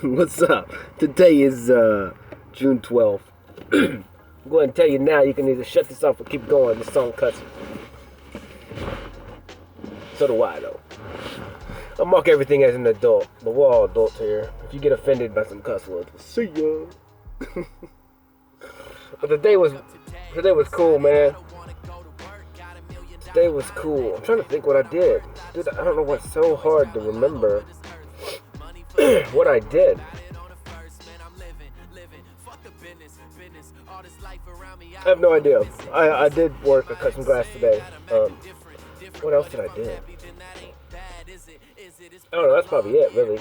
What's up? Today is June 12th. I'm going to tell you now, you can either shut this off or keep going. This song cuts. So do I, though. I mark everything as an adult, but we're all adults here. If you get offended by some cuss words, see ya. But today was cool, man. Today was cool. I'm trying to think what I did. Dude, I don't know what's so hard to remember. What I did. I have no idea. I did work. I cut some grass today. What else did I do? I don't know. That's probably it, really.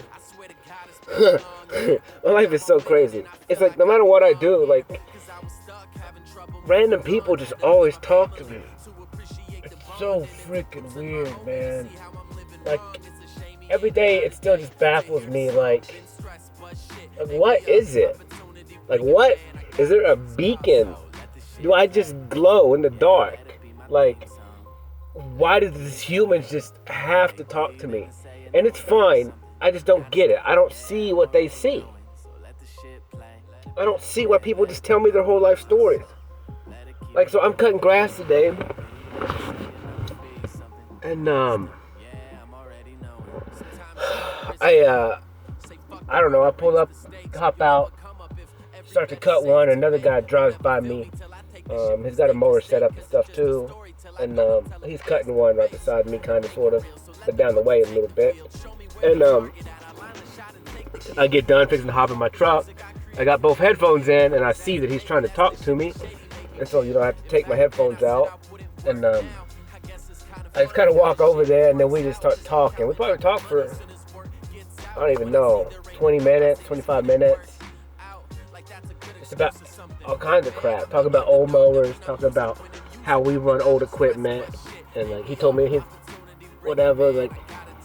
My life is so crazy. It's like no matter what I do, like random people just always talk to me. It's so freaking weird, man. Like every day, it still just baffles me. Like what is it? Like, what? Is there a beacon? Do I just glow in the dark? Like, why do these humans just have to talk to me? And it's fine. I just don't get it. I don't see what they see. I don't see why people just tell me their whole life stories. Like, so I'm cutting grass today. And, I don't know, I pull up, hop out, start to cut one, another guy drives by me. He's got a mower set up and stuff too, and he's cutting one right beside me, kind of, sort of, but down the way a little bit. And I get done fixing to hop in my truck. I got both headphones in, and I see that he's trying to talk to me, and so, I have to take my headphones out, and I just kind of walk over there, and then we just start talking. We probably talk for, I don't even know, 20 minutes, 25 minutes. It's about all kinds of crap. Talking about old mowers, talking about how we run old equipment. And like he told me his whatever, like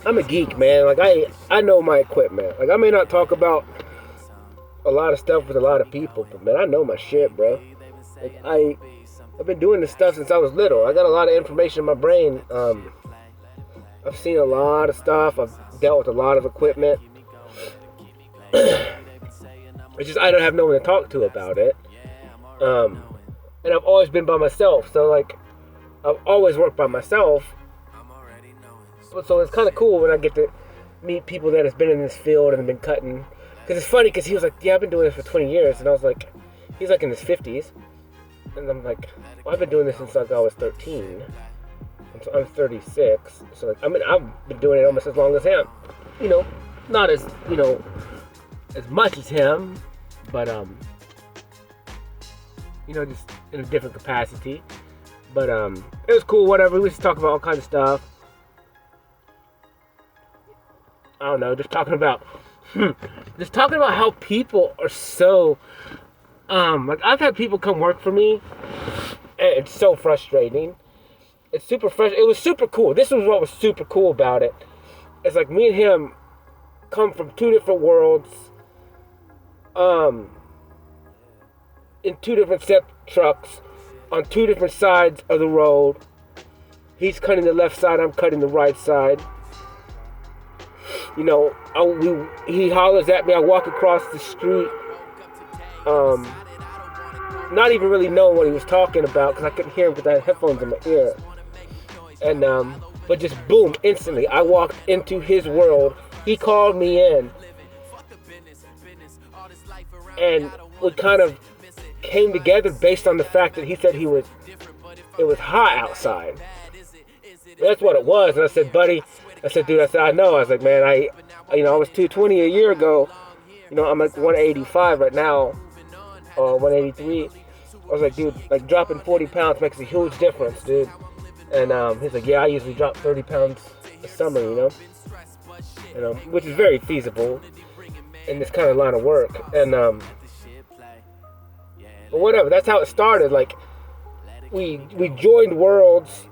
I'm a geek, man. Like I know my equipment. Like I may not talk about a lot of stuff with a lot of people, but man, I know my shit, bro. Like I've been doing this stuff since I was little. I got a lot of information in my brain. I've seen a lot of stuff. I've dealt with a lot of equipment. It's just I don't have no one to talk to about it. And I've always been by myself. So like I've always worked by myself. So it's kind of cool when I get to meet people that have been in this field and have been cutting. Because it's funny because he was like, yeah, I've been doing this for 20 years. And I was like, he's like in his 50s. And I'm like, well, I've been doing this since like I was 13. So I'm 36, so like, I've been doing it almost as long as him. Not as as much as him, but just in a different capacity. But it was cool. Whatever. We just talk about all kinds of stuff. I don't know. Just talking about how people are so like I've had people come work for me, and it's so frustrating. It's super fresh. It was super cool. This was what was super cool about it. It's like me and him come from two different worlds, in two different set trucks, on two different sides of the road. He's cutting the left side, I'm cutting the right side. He hollers at me. I walk across the street, not even really knowing what he was talking about because I couldn't hear him because I had headphones in my ear. And but just boom, instantly I walked into his world. He called me in, and we kind of came together based on the fact that he said it was hot outside. That's what it was. And I said, buddy, dude, I know. I was like, man, I was 220 a year ago. I'm like 185 right now, or 183. I was like, dude, like dropping 40 pounds makes a huge difference, dude. And he's like, yeah, I usually drop 30 pounds a summer, which is very feasible in this kind of line of work. And but whatever, that's how it started. Like we joined worlds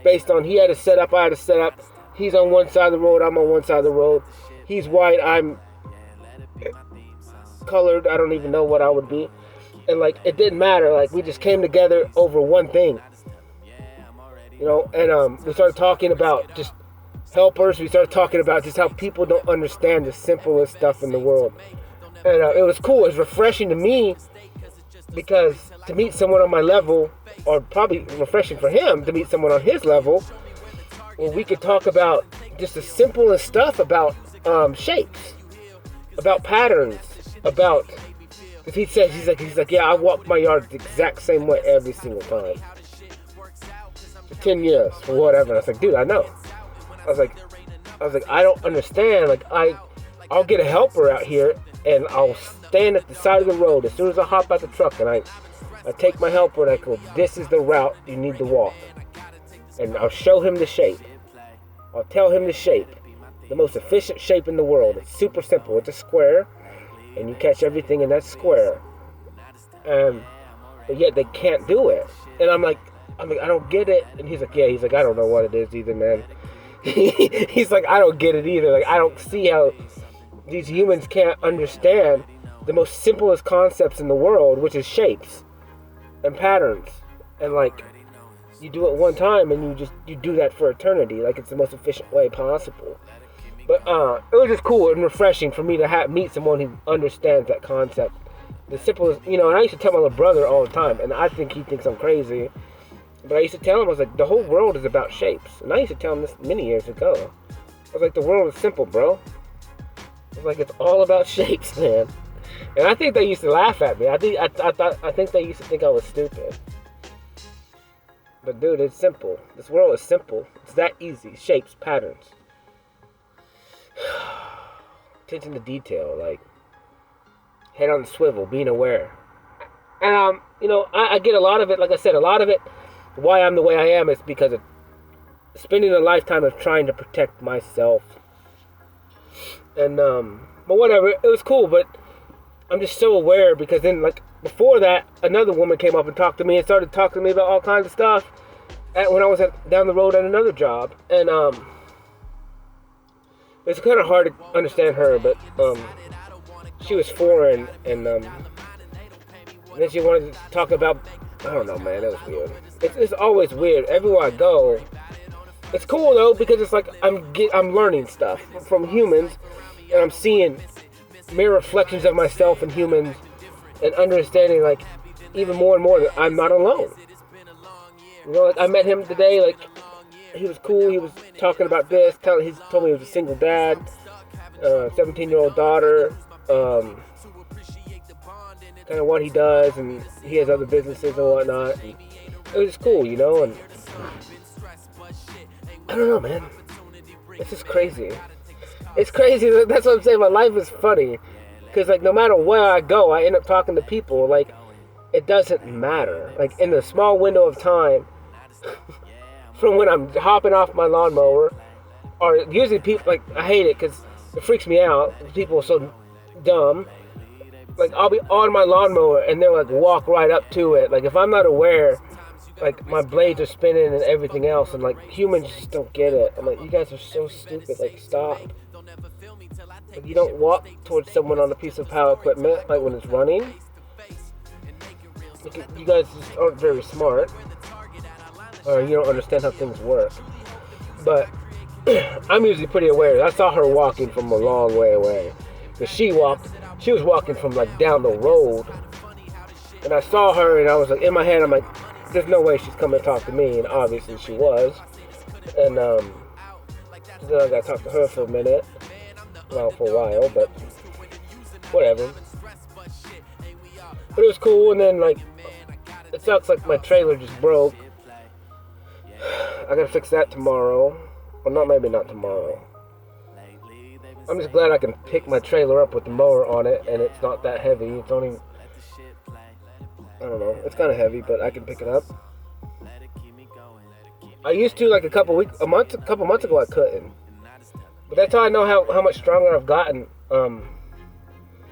based on he had a setup, I had a setup. He's on one side of the road, I'm on one side of the road. He's white, I'm colored, I don't even know what I would be. And like it didn't matter, like we just came together over one thing. And we started talking about just helpers. We started talking about just how people don't understand the simplest stuff in the world. And it was cool. It was refreshing to me because to meet someone on my level, or probably refreshing for him to meet someone on his level, where we could talk about just the simplest stuff about shapes, about patterns, about. If he says he's like, yeah, I walk my yard the exact same way every single time. For 10 years, for whatever. And I was like, dude, I know. I was like, I don't understand. Like, I'll get a helper out here, and I'll stand at the side of the road as soon as I hop out the truck, and I take my helper and I go, this is the route you need to walk. And I'll show him the shape. I'll tell him the shape. The most efficient shape in the world. It's super simple. It's a square, and you catch everything in that square. But yet they can't do it. And I'm like, I don't get it. And he's like, I don't know what it is either, man. He's like, I don't get it either. Like, I don't see how these humans can't understand the most simplest concepts in the world, which is shapes and patterns. And like, you do it one time and you do that for eternity. Like, it's the most efficient way possible. But it was just cool and refreshing for me to meet someone who understands that concept. The simplest, and I used to tell my little brother all the time, and I think he thinks I'm crazy. But I used to tell him, I was like, the whole world is about shapes. And I used to tell him this many years ago. I was like, the world is simple, bro. I was like, it's all about shapes, man. And I think they used to laugh at me. I think they used to think I was stupid. But dude, it's simple. This world is simple. It's that easy. Shapes, patterns. Attention to detail, like head on the swivel, being aware. And I get a lot of it. Like I said, a lot of it. Why I'm the way I am is because of spending a lifetime of trying to protect myself. And but whatever, it was cool. But I'm just so aware because then, like before that, another woman came up and talked to me and started talking to me about all kinds of stuff. When I was down the road at another job, and it's kind of hard to understand her, but she was foreign, and then she wanted to talk about, I don't know, man, it was weird. It's always weird. Everywhere I go, it's cool though because it's like I'm learning stuff from humans, and I'm seeing mirror reflections of myself in humans, and understanding like even more and more that I'm not alone. Like I met him today, like. He was cool. He was talking about this. He told me he was a single dad, 17-year-old daughter, kind of what he does, and he has other businesses and whatnot. And it was just cool, and I don't know, man. It's just crazy. It's crazy. That's what I'm saying. My life is funny because, like, no matter where I go, I end up talking to people. Like, it doesn't matter. Like, in the small window of time. From when I'm hopping off my lawnmower, or usually people, like, I hate it because it freaks me out. People are so dumb. Like, I'll be on my lawnmower and they'll like walk right up to it. Like, if I'm not aware, like, my blades are spinning and everything else, and like humans just don't get it. I'm like, you guys are so stupid. Like, stop. Like, you don't walk towards someone on a piece of power equipment like when it's running. Like, you guys just aren't very smart. Or you don't understand how things work. But I'm usually pretty aware. I saw her walking from a long way away. Because she was walking from like down the road. And I saw her and I was like, in my head, I'm like, there's no way she's coming to talk to me. And obviously she was. And then I got to talk to her for a minute. Well, for a while, but whatever. But it was cool. And then like, it sucks, like my trailer just broke. I gotta fix that tomorrow. Well, maybe not tomorrow. I'm just glad I can pick my trailer up with the mower on it, and it's not that heavy. It's only, I don't know, it's kind of heavy, but I can pick it up. I used to, like a couple months ago, I couldn't. But that's how I know how much stronger I've gotten.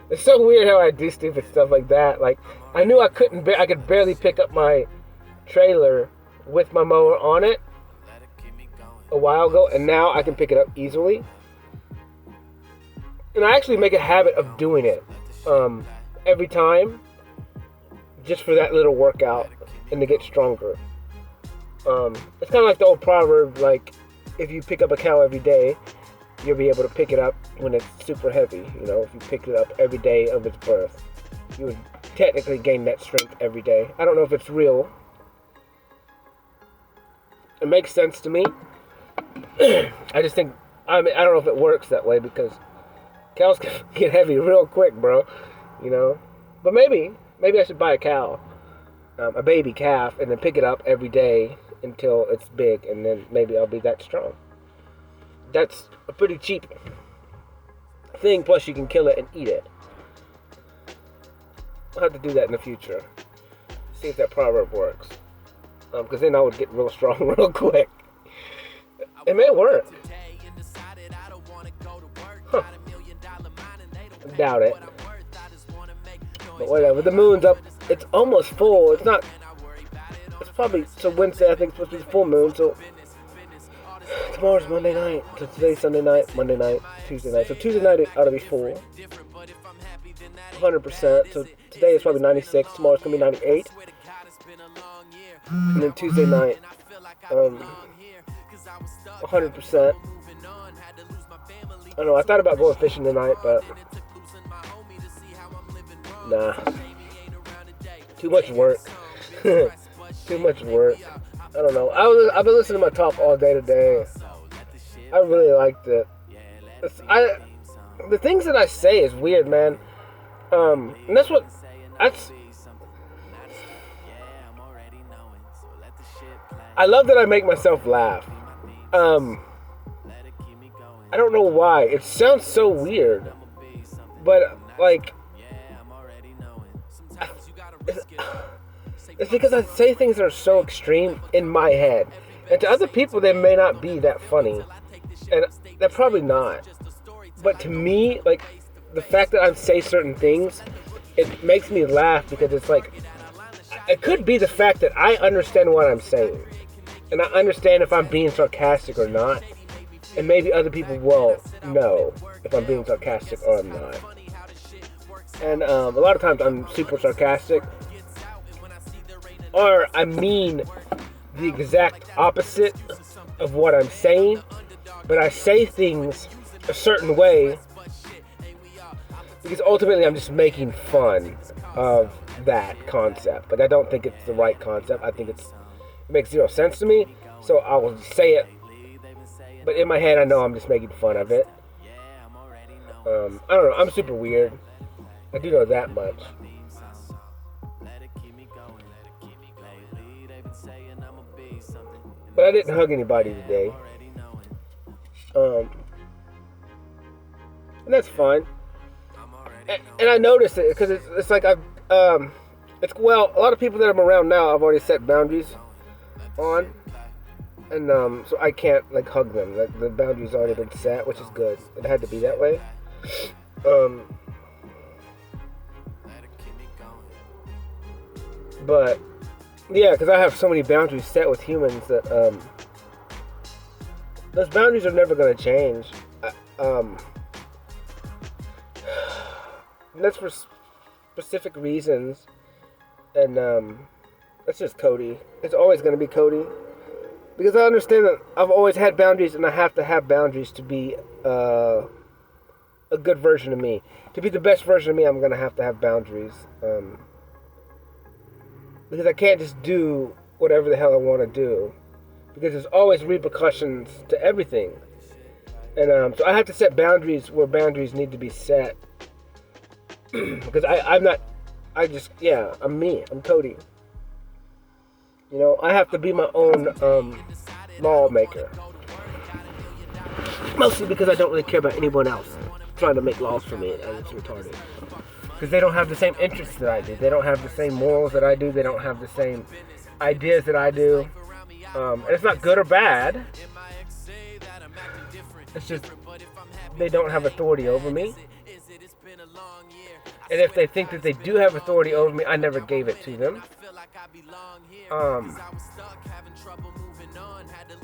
It's so weird how I do stupid stuff like that. Like, I knew I could barely pick up my trailer with my mower on it a while ago, and now I can pick it up easily. And I actually make a habit of doing it every time, just for that little workout and to get stronger. It's kind of like the old proverb, like, if you pick up a cow every day, you'll be able to pick it up when it's super heavy. You know, if you pick it up every day of its birth, you would technically gain that strength every day. I don't know if it's real. It makes sense to me. I just think, I don't know if it works that way, because cows can get heavy real quick, bro. You know? But maybe I should buy a cow, a baby calf, and then pick it up every day until it's big, and then maybe I'll be that strong. That's a pretty cheap thing, plus you can kill it and eat it. I'll have to do that in the future. See if that proverb works. Because then I would get real strong real quick. It may work. Huh. I doubt it. But whatever. The moon's up. It's almost full. It's not. It's probably. So Wednesday, I think, it's supposed to be full moon. So tomorrow's Monday night. So today's Sunday night, Monday night, Tuesday night. So Tuesday night it ought to be full. 100%. So today is probably 96. Tomorrow's going to be 98. And then Tuesday night, 100%. I don't know, I thought about going fishing tonight, but nah. Too much work. Too much work. I don't know. I've been listening to my talk all day today. I really liked it. The things that I say is weird, man. And that's I love that I make myself laugh. I don't know why. It sounds so weird. But, like, it's because I say things that are so extreme in my head. And to other people, they may not be that funny. And they're probably not. But to me, like, the fact that I say certain things, it makes me laugh, because it's like, it could be the fact that I understand what I'm saying. And I understand if I'm being sarcastic or not. And maybe other people will know if I'm being sarcastic or I'm not. And a lot of times I'm super sarcastic. Or I mean the exact opposite of what I'm saying. But I say things a certain way because ultimately I'm just making fun of that concept. Like, I don't think it's the right concept. I think it makes zero sense to me, so I will say it. But in my head, I know I'm just making fun of it. I don't know. I'm super weird. I do know that much. But I didn't hug anybody today. And that's fine. And I noticed it because it's like a lot of people that I'm around now, I've already set boundaries on, and so I can't like hug them. Like, the boundaries already been set, which is good. It had to be that way. But yeah, because I have so many boundaries set with humans that those boundaries are never gonna change. That's for specific reasons, and that's just Cody. It's always going to be Cody, because I understand that I've always had boundaries, and I have to have boundaries to be a good version of me. To be the best version of me, I'm going to have boundaries, because I can't just do whatever the hell I want to do, because there's always repercussions to everything, and so I have to set boundaries where boundaries need to be set. Because I'm me. I'm Cody. You know, I have to be my own lawmaker. Mostly because I don't really care about anyone else trying to make laws for me, and it's retarded. Because they don't have the same interests that I do. They don't have the same morals that I do. They don't have the same ideas that I do. And it's not good or bad. It's just they don't have authority over me. And if they think that they do have authority over me, I never gave it to them.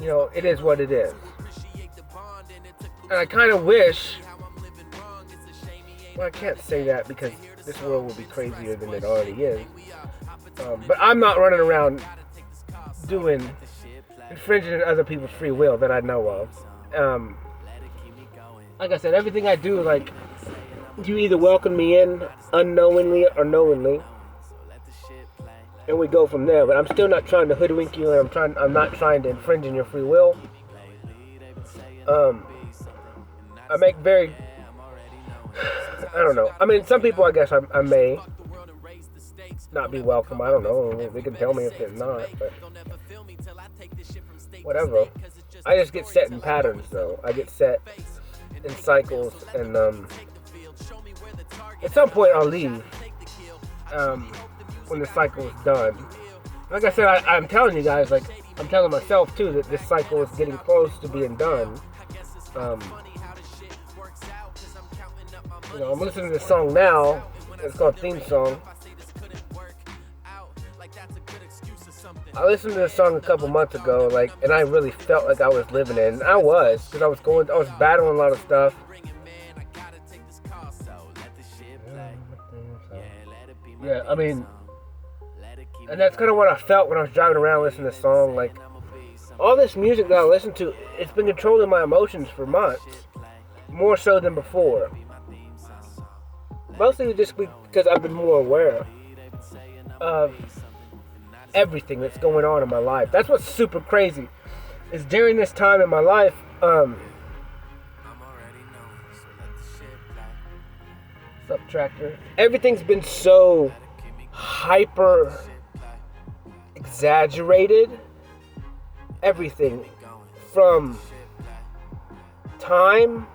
You know, it is what it is. And I kind of wish... Well, I can't say that because this world will be crazier than it already is. But I'm not running around doing infringing on other people's free will that I know of. Like I said, everything I do, like, you either welcome me in unknowingly or knowingly, and we go from there. But I'm still not trying to hoodwink you, and I'm not trying to infringe on your free will. I make very, I don't know. I mean, some people, I guess, I may not be welcome. I don't know. They can tell me if they're not, but whatever. I just get set in patterns, though. I get set in cycles, and at some point I'll leave when the cycle is done. Like I said, I'm telling you guys, like I'm telling myself too, that this cycle is getting close to being done. I'm listening to this song now. It's called Theme Song. I listened to this song a couple months ago, and I really felt like I was living it. And I was, because I was battling a lot of stuff. Yeah, I mean, and that's kind of what I felt when I was driving around listening to this song. Like, all this music that I listen to, it's been controlling my emotions for months, more so than before. Mostly just because I've been more aware of everything that's going on in my life. That's what's super crazy, is during this time in my life, subtractor, everything's been so hyper exaggerated. Everything from time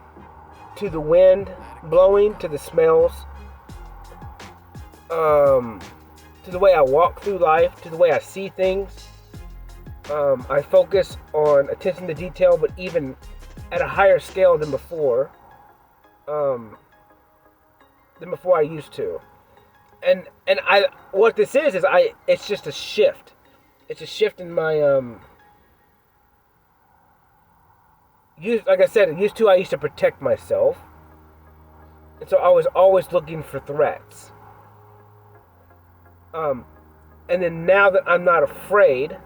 to the wind blowing to the smells, to the way I walk through life, to the way I see things. I focus on attention to detail, but even at a higher scale than before. I used to. And what this is it's just a shift. It's a shift in my like I said, I used to protect myself. And so I was always looking for threats. And then now that I'm not afraid,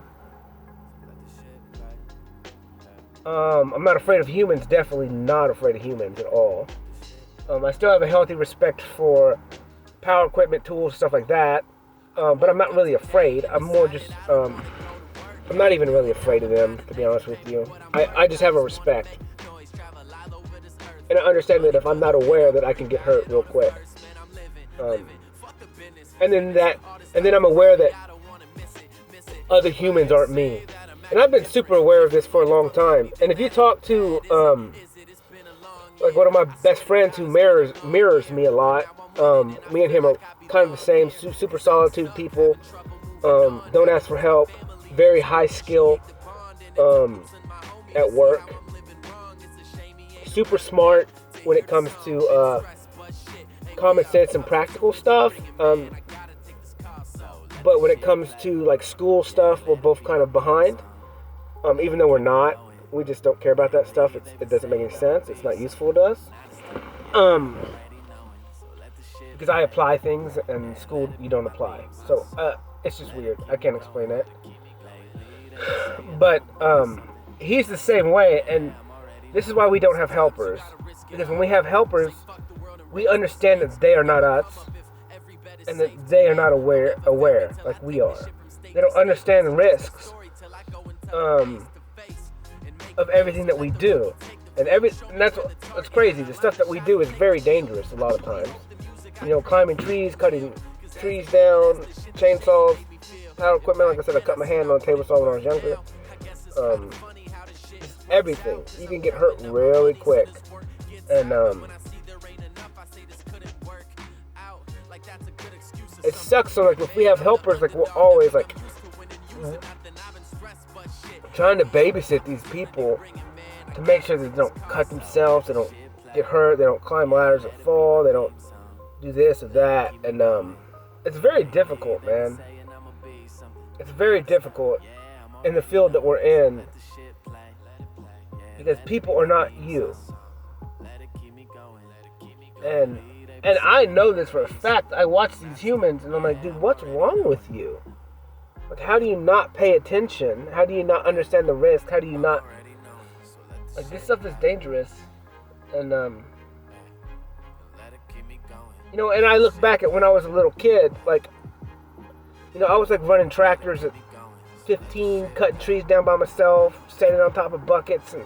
I'm not afraid of humans, definitely not afraid of humans at all. I still have a healthy respect for power equipment, tools, stuff like that. But I'm not really afraid. I'm more just, I'm not even really afraid of them, to be honest with you. I just have a respect. And I understand that if I'm not aware, that I can get hurt real quick. And then I'm aware that other humans aren't me. And I've been super aware of this for a long time. And if you talk to, like one of my best friends who mirrors me a lot, me and him are kind of the same, super solitude people, don't ask for help, very high skill at work, super smart when it comes to common sense and practical stuff, but when it comes to like school stuff, we're both kind of behind, even though we're not. We just don't care about that stuff. It doesn't make any sense. It's not useful to us. Because I apply things and school you don't apply. So it's just weird. I can't explain that. But he's the same way, and this is why we don't have helpers. Because when we have helpers, we understand that they are not us, and that they are not aware like we are. They don't understand the risks of everything that we do, and that's what's crazy. The stuff that we do is very dangerous a lot of times. Climbing trees, cutting trees down, chainsaws, power equipment. Like I said, I cut my hand on a table saw when I was younger. Everything. You can get hurt really quick, and it sucks. So like if we have helpers, like we're always like trying to babysit these people to make sure they don't cut themselves, they don't get hurt, they don't climb ladders and fall, they don't do this or that, and it's very difficult, man. It's very difficult in the field that we're in because people are not you, and I know this for a fact. I watch these humans and I'm like, dude, what's wrong with you? Like, how do you not pay attention? How do you not understand the risk? How do you not... Like, this stuff is dangerous. And, you know, and I look back at when I was a little kid, like, you know, I was, like, running tractors at 15, cutting trees down by myself, standing on top of buckets and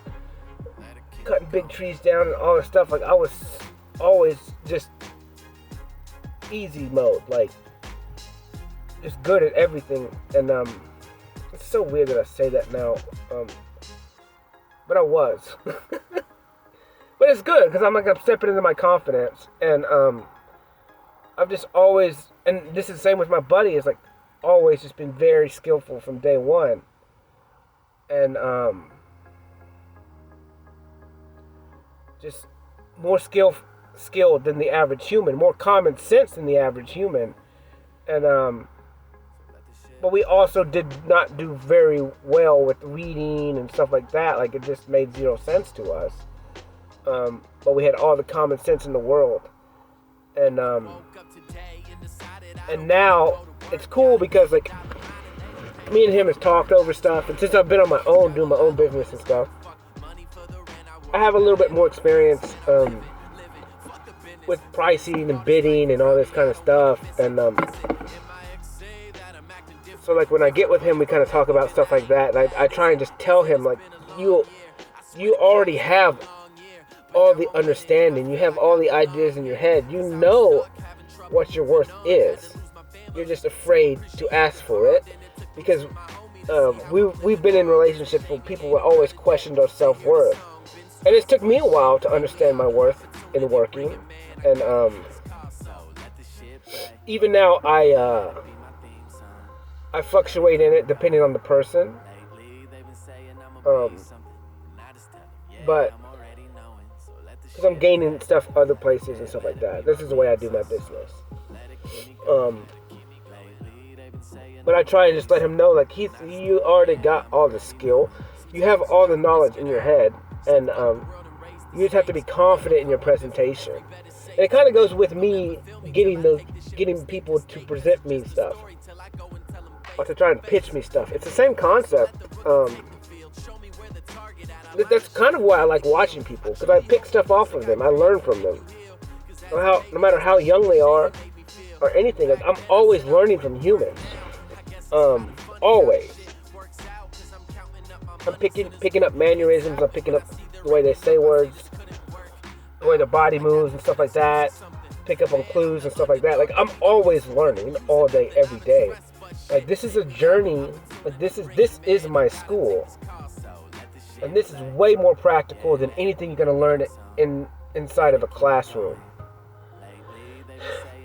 cutting big trees down and all this stuff. Like, I was always just easy mode, like, just good at everything. And it's so weird that I say that now, but I was. But it's good because I'm stepping into my confidence, and I've just always, and this is the same with my buddy, is like always just been very skillful from day one. And just more skilled than the average human, more common sense than the average human. And but we also did not do very well with reading and stuff like that. Like, it just made zero sense to us. But we had all the common sense in the world. And now it's cool because, like, me and him has talked over stuff, and since I've been on my own, doing my own business and stuff, I have a little bit more experience with pricing and bidding and all this kind of stuff. And so, like, when I get with him, we kind of talk about stuff like that. And I try and just tell him, like, you already have all the understanding. You have all the ideas in your head. You know what your worth is. You're just afraid to ask for it because we've been in relationships where people were always questioned our self-worth. And it took me a while to understand my worth in working. And even now, I fluctuate in it depending on the person. But because I'm gaining stuff other places and stuff like that. This is the way I do my business. But I try and just let him know, like, you already got all the skill. You have all the knowledge in your head. And you just have to be confident in your presentation. And it kind of goes with me getting people to present me stuff. Or to try and pitch me stuff. It's the same concept. That's kind of why I like watching people, because I pick stuff off of them. I learn from them. No matter how young they are or anything, like, I'm always learning from humans. Always. I'm picking up mannerisms. I'm picking up the way they say words, the way their body moves and stuff like that. Pick up on clues and stuff like that. Like, I'm always learning all day, every day. Like, this is a journey. Like, this is my school. And this is way more practical than anything you're going to learn inside of a classroom.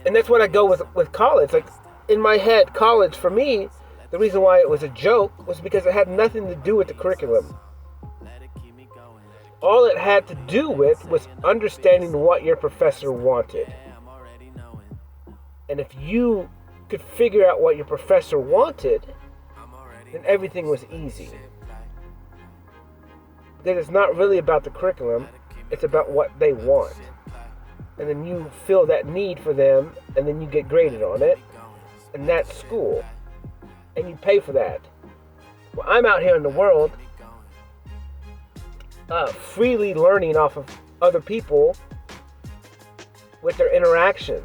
And that's what I go with college. Like, in my head, college, for me, the reason why it was a joke was because it had nothing to do with the curriculum. All it had to do with was understanding what your professor wanted. And if you could figure out what your professor wanted, then everything was easy. Because it's not really about the curriculum, it's about what they want. And then you feel that need for them, and then you get graded on it, and that's school. And you pay for that. Well, I'm out here in the world, freely learning off of other people with their interactions.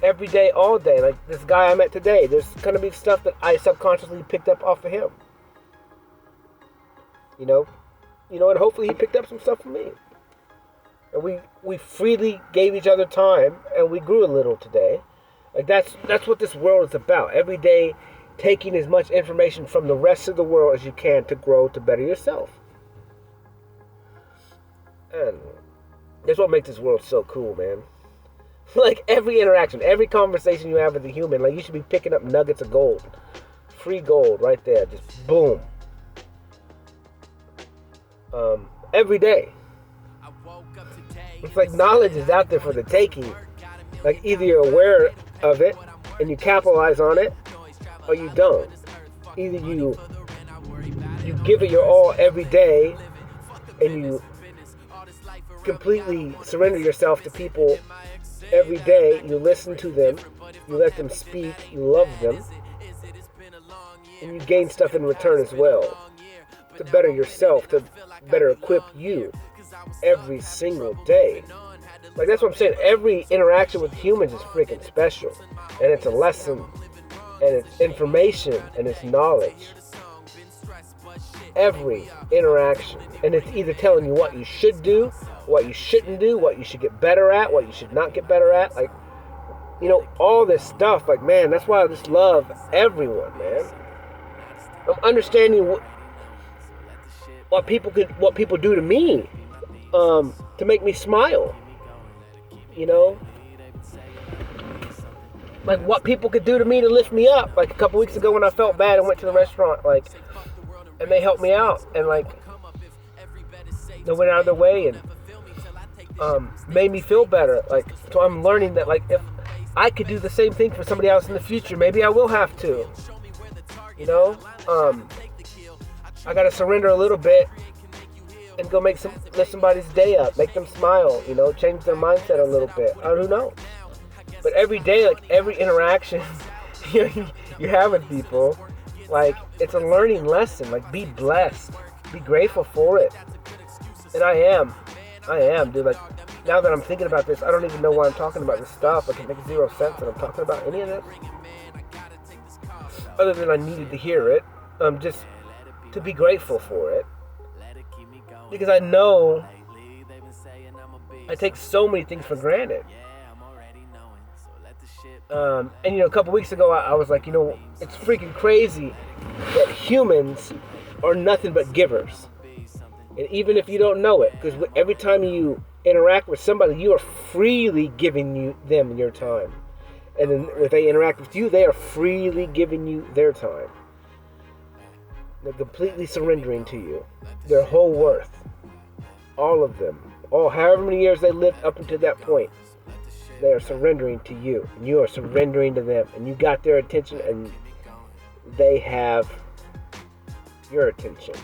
Every day, all day. Like this guy I met today, there's going to be stuff that I subconsciously picked up off of him. You know, and hopefully he picked up some stuff from me. And we freely gave each other time, and we grew a little today. Like, that's what this world is about. Every day, taking as much information from the rest of the world as you can to grow, to better yourself. And that's what makes this world so cool, man. Like, every interaction, every conversation you have with a human, like, you should be picking up nuggets of gold. Free gold right there. Just boom. Every day. It's like knowledge is out there for the taking. Like, either you're aware of it and you capitalize on it, or you don't. Either you give it your all every day and you completely surrender yourself to people every day. You listen to them, you let them speak, you love them, and you gain stuff in return as well. To better yourself, to better equip you every single day. Like, that's what I'm saying. Every interaction with humans is freaking special. And it's a lesson. And it's information. And it's knowledge. Every interaction. And it's either telling you what you should do, what you shouldn't do, what you should get better at, what you should not get better at. Like, you know, all this stuff. Like, man, that's why I just love everyone, man. I'm understanding what people do to me, to make me smile. You know, like what people could do to me to lift me up. Like a couple weeks ago when I felt bad and went to the restaurant, like, and they helped me out and like they went out of their way and made me feel better. Like, so I'm learning that, like, if I could do the same thing for somebody else in the future, maybe I will have to. You know, I gotta surrender a little bit and go lift somebody's day up, make them smile, you know, change their mindset a little bit. Who knows? But every day, like every interaction you have with people, like, it's a learning lesson. Like, be blessed, be grateful for it. And I am, dude. Like, now that I'm thinking about this, I don't even know why I'm talking about this stuff. Like, it makes zero sense that I'm talking about any of this, other than I needed to hear it. Just to be grateful for it. Because I know I take so many things for granted. And, you know, a couple weeks ago, I was like, you know, it's freaking crazy that humans are nothing but givers. And even if you don't know it, because every time you interact with somebody, you are freely giving them your time. And then if they interact with you, they are freely giving you their time. They're completely surrendering to you. Their whole worth. All of them. However many years they lived up until that point. They are surrendering to you. And you are surrendering to them. And you got their attention and they have your attention.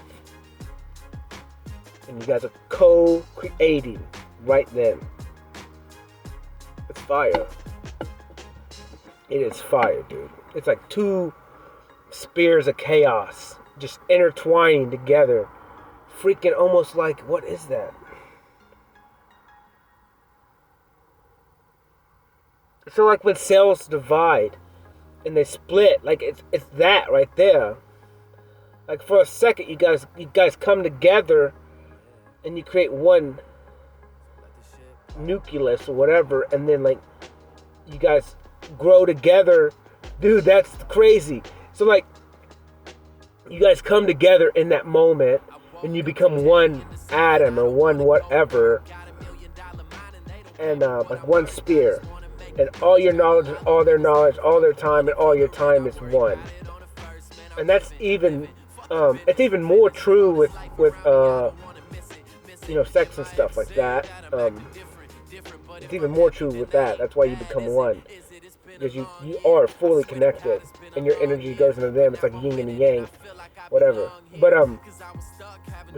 And you guys are co-creating right then. It's fire. It is fire, dude. It's like two spears of chaos just intertwining together. Freaking almost like, what is that? So like when cells divide and they split, like it's that right there. Like for a second you guys come together and you create one nucleus or whatever, and then like you guys grow together. Dude, that's crazy. So like you guys come together in that moment and you become one atom or one whatever, and like one spear, and all your knowledge and all their knowledge, all their time and all your time is one. And that's even it's even more true with you know, sex and stuff like that. It's even more true with that. That's why you become one, because you are fully connected and your energy goes into them. It's like yin and yang, whatever. But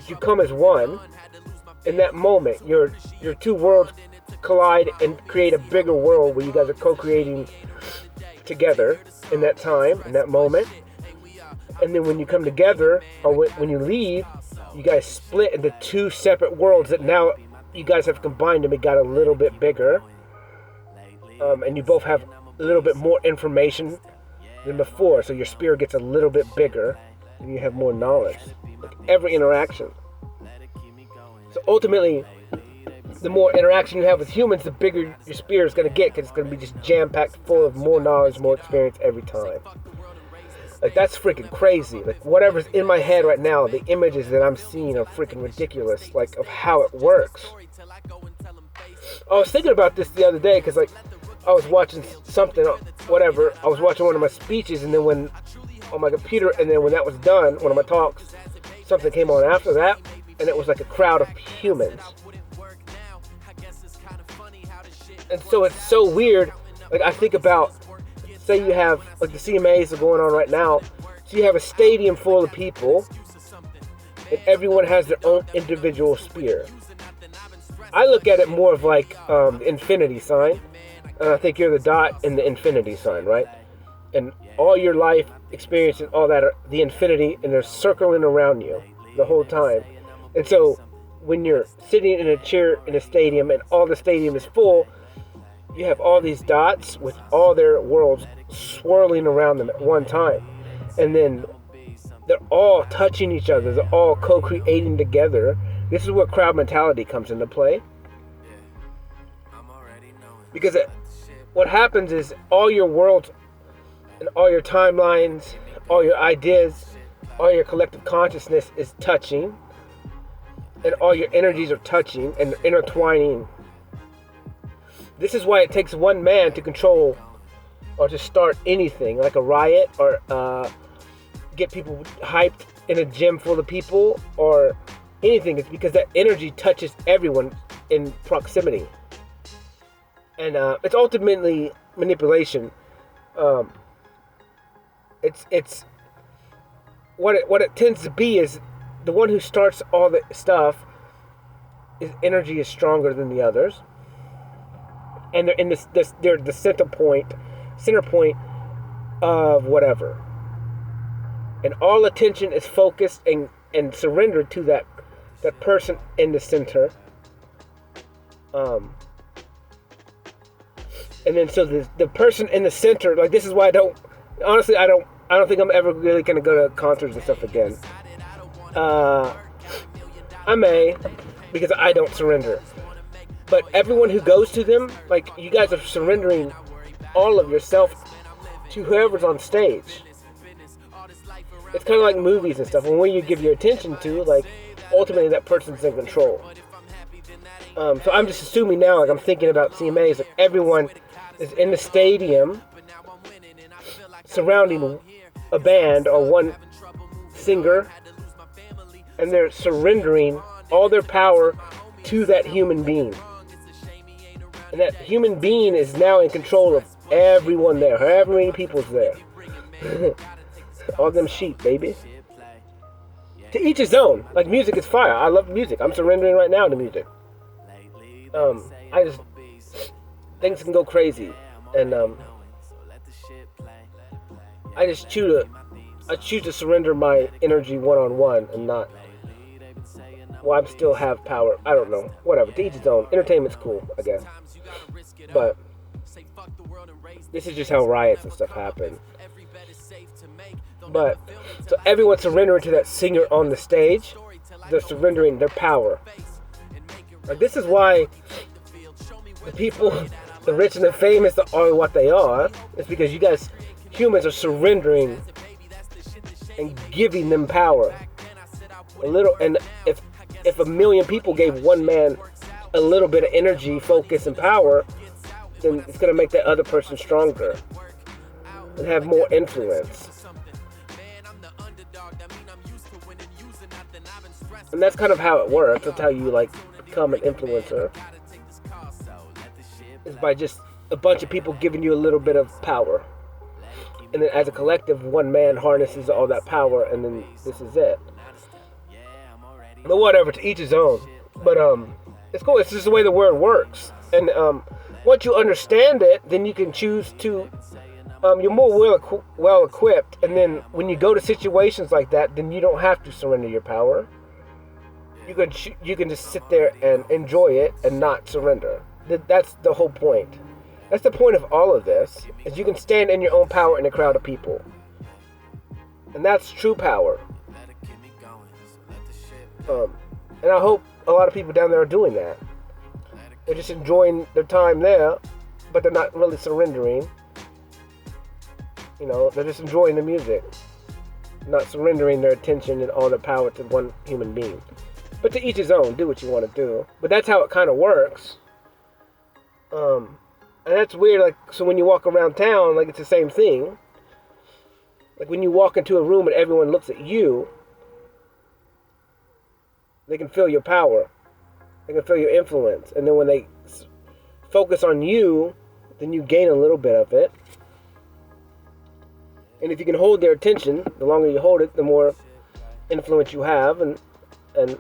you come as one. In that moment, your two worlds collide and create a bigger world where you guys are co-creating together in that time, in that moment. And then when you come together, or when you leave, you guys split into two separate worlds that now you guys have combined and it got a little bit bigger. And you both have a little bit more information than before, so your spirit gets a little bit bigger and you have more knowledge. Like every interaction. So ultimately, the more interaction you have with humans, the bigger your spirit is going to get, because it's going to be just jam-packed full of more knowledge, more experience every time. Like, that's freaking crazy. Like, whatever's in my head right now, the images that I'm seeing are freaking ridiculous, like, of how it works. I was thinking about this the other day, because, like, I was watching something, whatever. I was watching one of my speeches, and then on my computer, and then when that was done, one of my talks, something came on after that, and it was like a crowd of humans. And so it's so weird. Like, I think about, say you have, like, the CMAs are going on right now, so you have a stadium full of people, and everyone has their own individual spear. I look at it more of like the infinity sign, and I think you're the dot in the infinity sign, right? And all your life, experiencing all that, the infinity, and they're circling around you the whole time. And so when you're sitting in a chair in a stadium and all the stadium is full, you have all these dots with all their worlds swirling around them at one time. And then they're all touching each other. They're all co-creating together. This is where crowd mentality comes into play. Because what happens is all your worlds and all your timelines, all your ideas, all your collective consciousness is touching. And all your energies are touching and intertwining. This is why it takes one man to control or to start anything, like a riot, or get people hyped in a gym full of people, or anything. It's because that energy touches everyone in proximity. And it's ultimately manipulation. It's what it tends to be is the one who starts all the stuff, his energy is stronger than the others. And they're in they're the center point of whatever. And all attention is focused and surrendered to that person in the center. And then so the person in the center, like, this is why I don't think I'm ever really gonna go to concerts and stuff again. I may, because I don't surrender. But everyone who goes to them, like, you guys are surrendering all of yourself to whoever's on stage. It's kind of like movies and stuff. And when you give your attention to, like, ultimately that person's in control. So I'm just assuming now, like, I'm thinking about CMAs, like, everyone is in the stadium surrounding a band or one singer, and they're surrendering all their power to that human being. And that human being is now in control of everyone there, however many people's there. All them sheep, baby. To each his own. Like, music is fire. I love music. I'm surrendering right now to music. Things can go crazy. And I choose to surrender my energy one-on-one and not, well, I still have power. I don't know. Whatever. To each his own. Entertainment's cool, I guess. But this is just how riots and stuff happen. But so everyone's surrendering to that singer on the stage. They're surrendering their power. Like, this is why the people, the rich and the famous, are what they are. It's because you guys, humans, are surrendering and giving them power. A little, and if a million people gave one man a little bit of energy, focus, and power, then it's going to make that other person stronger and have more influence. And that's kind of how it works. That's how you, like, become an influencer. Is by just a bunch of people giving you a little bit of power. And then as a collective, one man harnesses all that power, and then this is it. But whatever, to each his own. But it's cool. It's just the way the word works. And once you understand it, then you can choose to. You're more well equipped. And then when you go to situations like that, then you don't have to surrender your power. You can just sit there and enjoy it and not surrender. That's the whole point. That's the point of all of this. Is you can stand in your own power in a crowd of people. And that's true power. And I hope a lot of people down there are doing that. They're just enjoying their time there, but they're not really surrendering. You know, they're just enjoying the music, not surrendering their attention and all their power to one human being. But to each his own, do what you want to do. But that's how it kind of works. And that's weird, like, so when you walk around town, like, it's the same thing. Like, when you walk into a room and everyone looks at you, they can feel your power. They can feel your influence. And then when they focus on you, then you gain a little bit of it. And if you can hold their attention, the longer you hold it, the more influence you have, and the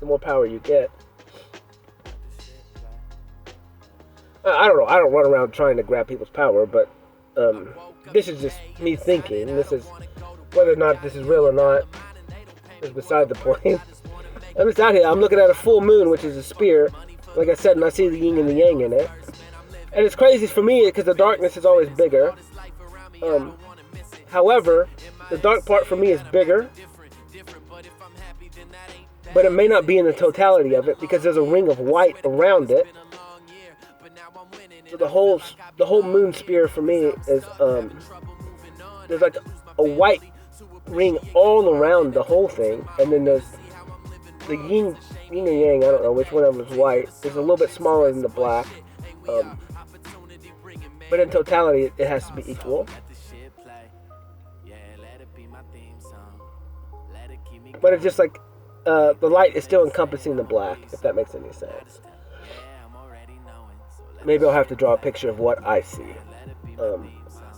more power you get. I don't know. I don't run around trying to grab people's power, but This is just me thinking. This is whether or not this is real or not is beside the point. I'm just out here. I'm looking at a full moon, which is a spear, like I said, and I see the yin and the yang in it. And it's crazy for me because the darkness is always bigger. However, the dark part for me is bigger, but it may not be in the totality of it because there's a ring of white around it. So the whole moon spear for me is there's like a white ring all around the whole thing, and then there's the yin and yang. I don't know which one of them is white. It's a little bit smaller than the black, but in totality, it has to be equal. But it's just like the light is still encompassing the black, if that makes any sense. Maybe I'll have to draw a picture of what I see.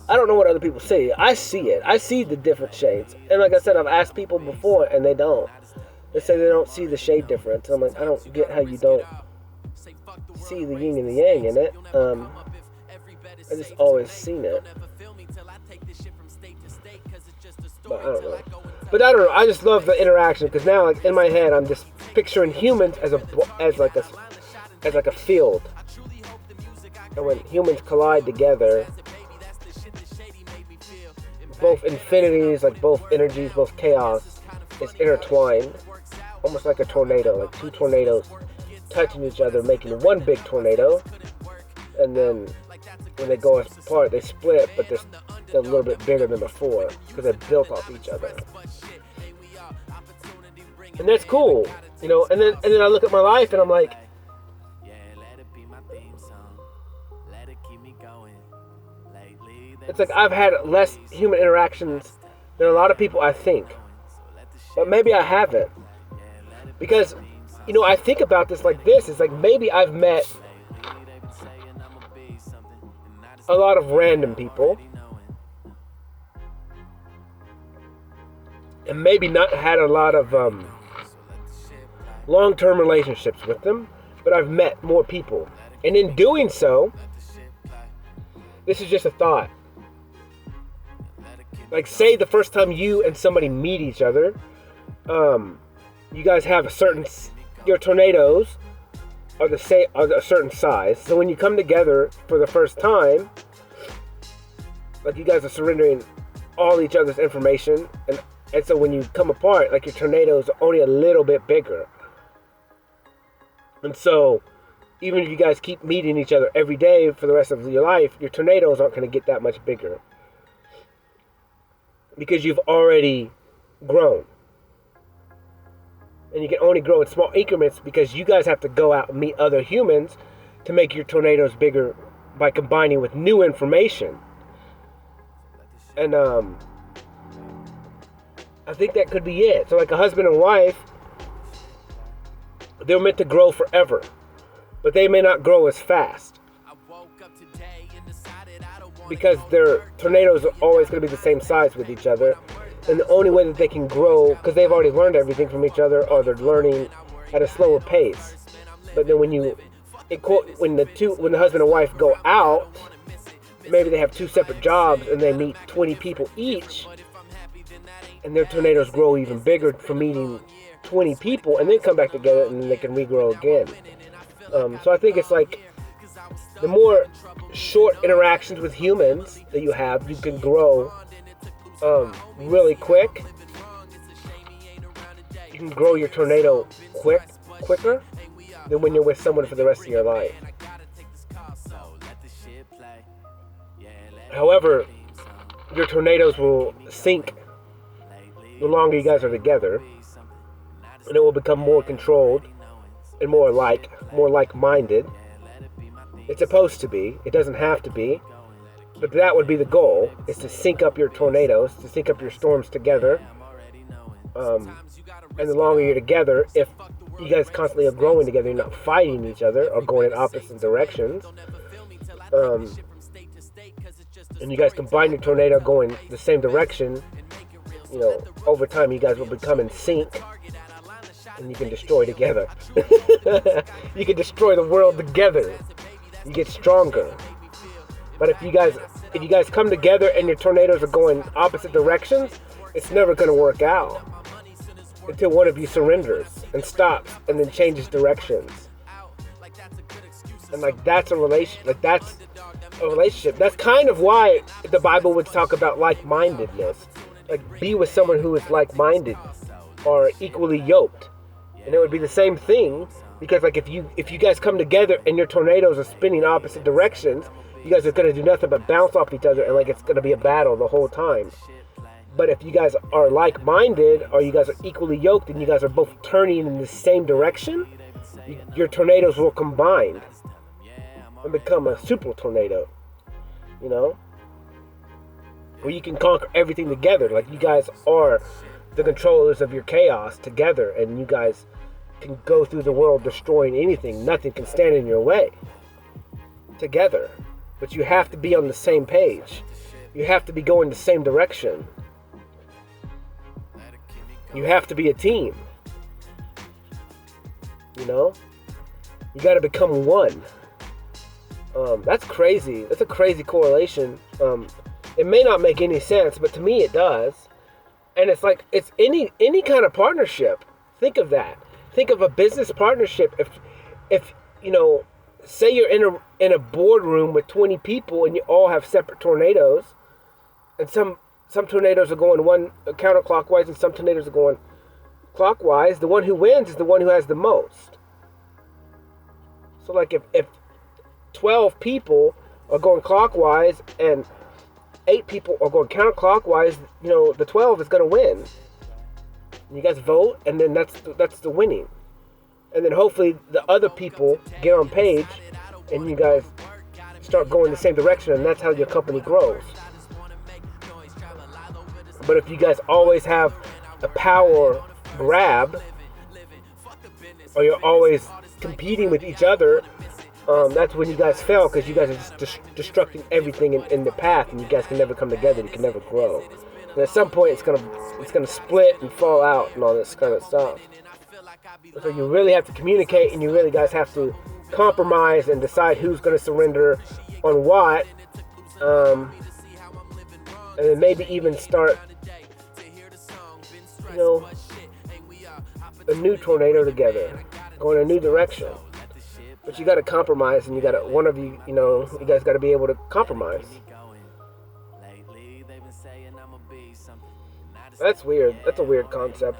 I don't know what other people see. I see it. I see the different shades. And like I said, I've asked people before, and they don't. They say they don't see the shade difference. I'm like, I don't get how you don't see the yin and the yang in it. I just always seen it. But I don't know. But I don't know. I just love the interaction because now, like in my head, I'm just picturing humans as like a field. And when humans collide together, both infinities, like both energies, both chaos, is intertwined, almost like a tornado, like two tornadoes touching each other, making one big tornado. And then when they go apart, they split, but they're a little bit bigger than before because they're built off each other. And that's cool, you know. And then I look at my life and I'm like, it's like I've had less human interactions than a lot of people I think. But maybe I haven't. Because, you know, I think about this like this. It's like maybe I've met a lot of random people. And maybe not had a lot of long-term relationships with them. But I've met more people. And in doing so, this is just a thought. Like, say the first time you and somebody meet each other, you guys have your tornadoes are a certain size. So when you come together for the first time, like you guys are surrendering all each other's information, and so when you come apart, like your tornadoes are only a little bit bigger. And so even if you guys keep meeting each other every day for the rest of your life, your tornadoes aren't going to get that much bigger. Because you've already grown. And you can only grow in small increments because you guys have to go out and meet other humans to make your tornadoes bigger by combining with new information. And I think that could be it. So like a husband and wife, they're meant to grow forever. But they may not grow as fast. Because their tornadoes are always going to be the same size with each other. And the only way that they can grow, because they've already learned everything from each other, or they're learning at a slower pace. But then when the husband and wife go out, maybe they have two separate jobs and they meet 20 people each, and their tornadoes grow even bigger from meeting 20 people, and then come back together and then they can regrow again. So I think it's like, the more short interactions with humans that you have, you can grow really quick. You can grow your tornado quicker than when you're with someone for the rest of your life. However, your tornadoes will sink the longer you guys are together, and it will become more controlled and more like-minded. It's supposed to be. It doesn't have to be. But that would be the goal, is to sync up your tornadoes, to sync up your storms together. And the longer you're together, if you guys constantly are growing together, you're not fighting each other or going in opposite directions. And you guys combine your tornado going the same direction, you know, over time you guys will become in sync. And you can destroy together. You can destroy the world together. You get stronger. But if you guys if you guys come together and your tornadoes are going opposite directions, it's never going to work out until one of you surrenders and stops and then changes directions. And like that's a relationship. That's kind of why the Bible would talk about like-mindedness. Like, be with someone who is like-minded or equally yoked. And it would be the same thing, because like if you guys come together and your tornadoes are spinning opposite directions, you guys are going to do nothing but bounce off each other, and like it's going to be a battle the whole time. But if you guys are like-minded, or you guys are equally yoked, and you guys are both turning in the same direction, your tornadoes will combine and become a super tornado, you know? Where you can conquer everything together. Like, you guys are the controllers of your chaos together, and you guys can go through the world destroying anything. Nothing can stand in your way together. But you have to be on the same page. You have to be going the same direction. You have to be a team. You know? You got to become one. That's crazy. That's a crazy correlation. It may not make any sense, but to me it does. And it's like, it's any kind of partnership. Think of that. Think of a business partnership. If you know, say you're in a boardroom with 20 people and you all have separate tornadoes, and some tornadoes are going one counterclockwise and some tornadoes are going clockwise, the one who wins is the one who has the most. So like if 12 people are going clockwise and 8 people are going counterclockwise, you know, the 12 is going to win. You guys vote, and then that's the winning. And then hopefully the other people get on page, and you guys start going the same direction, and that's how your company grows. But if you guys always have a power grab, or you're always competing with each other, that's when you guys fail, because you guys are just destructing everything in the path, and you guys can never come together. You can never grow. And at some point, it's gonna split and fall out and all this kind of stuff. So you really have to communicate, and you really guys have to compromise and decide who's gonna surrender on what, and then maybe even start, you know, a new tornado together, going a new direction. But you got to compromise, and one of you, you know, you guys got to be able to compromise. That's weird. That's a weird concept.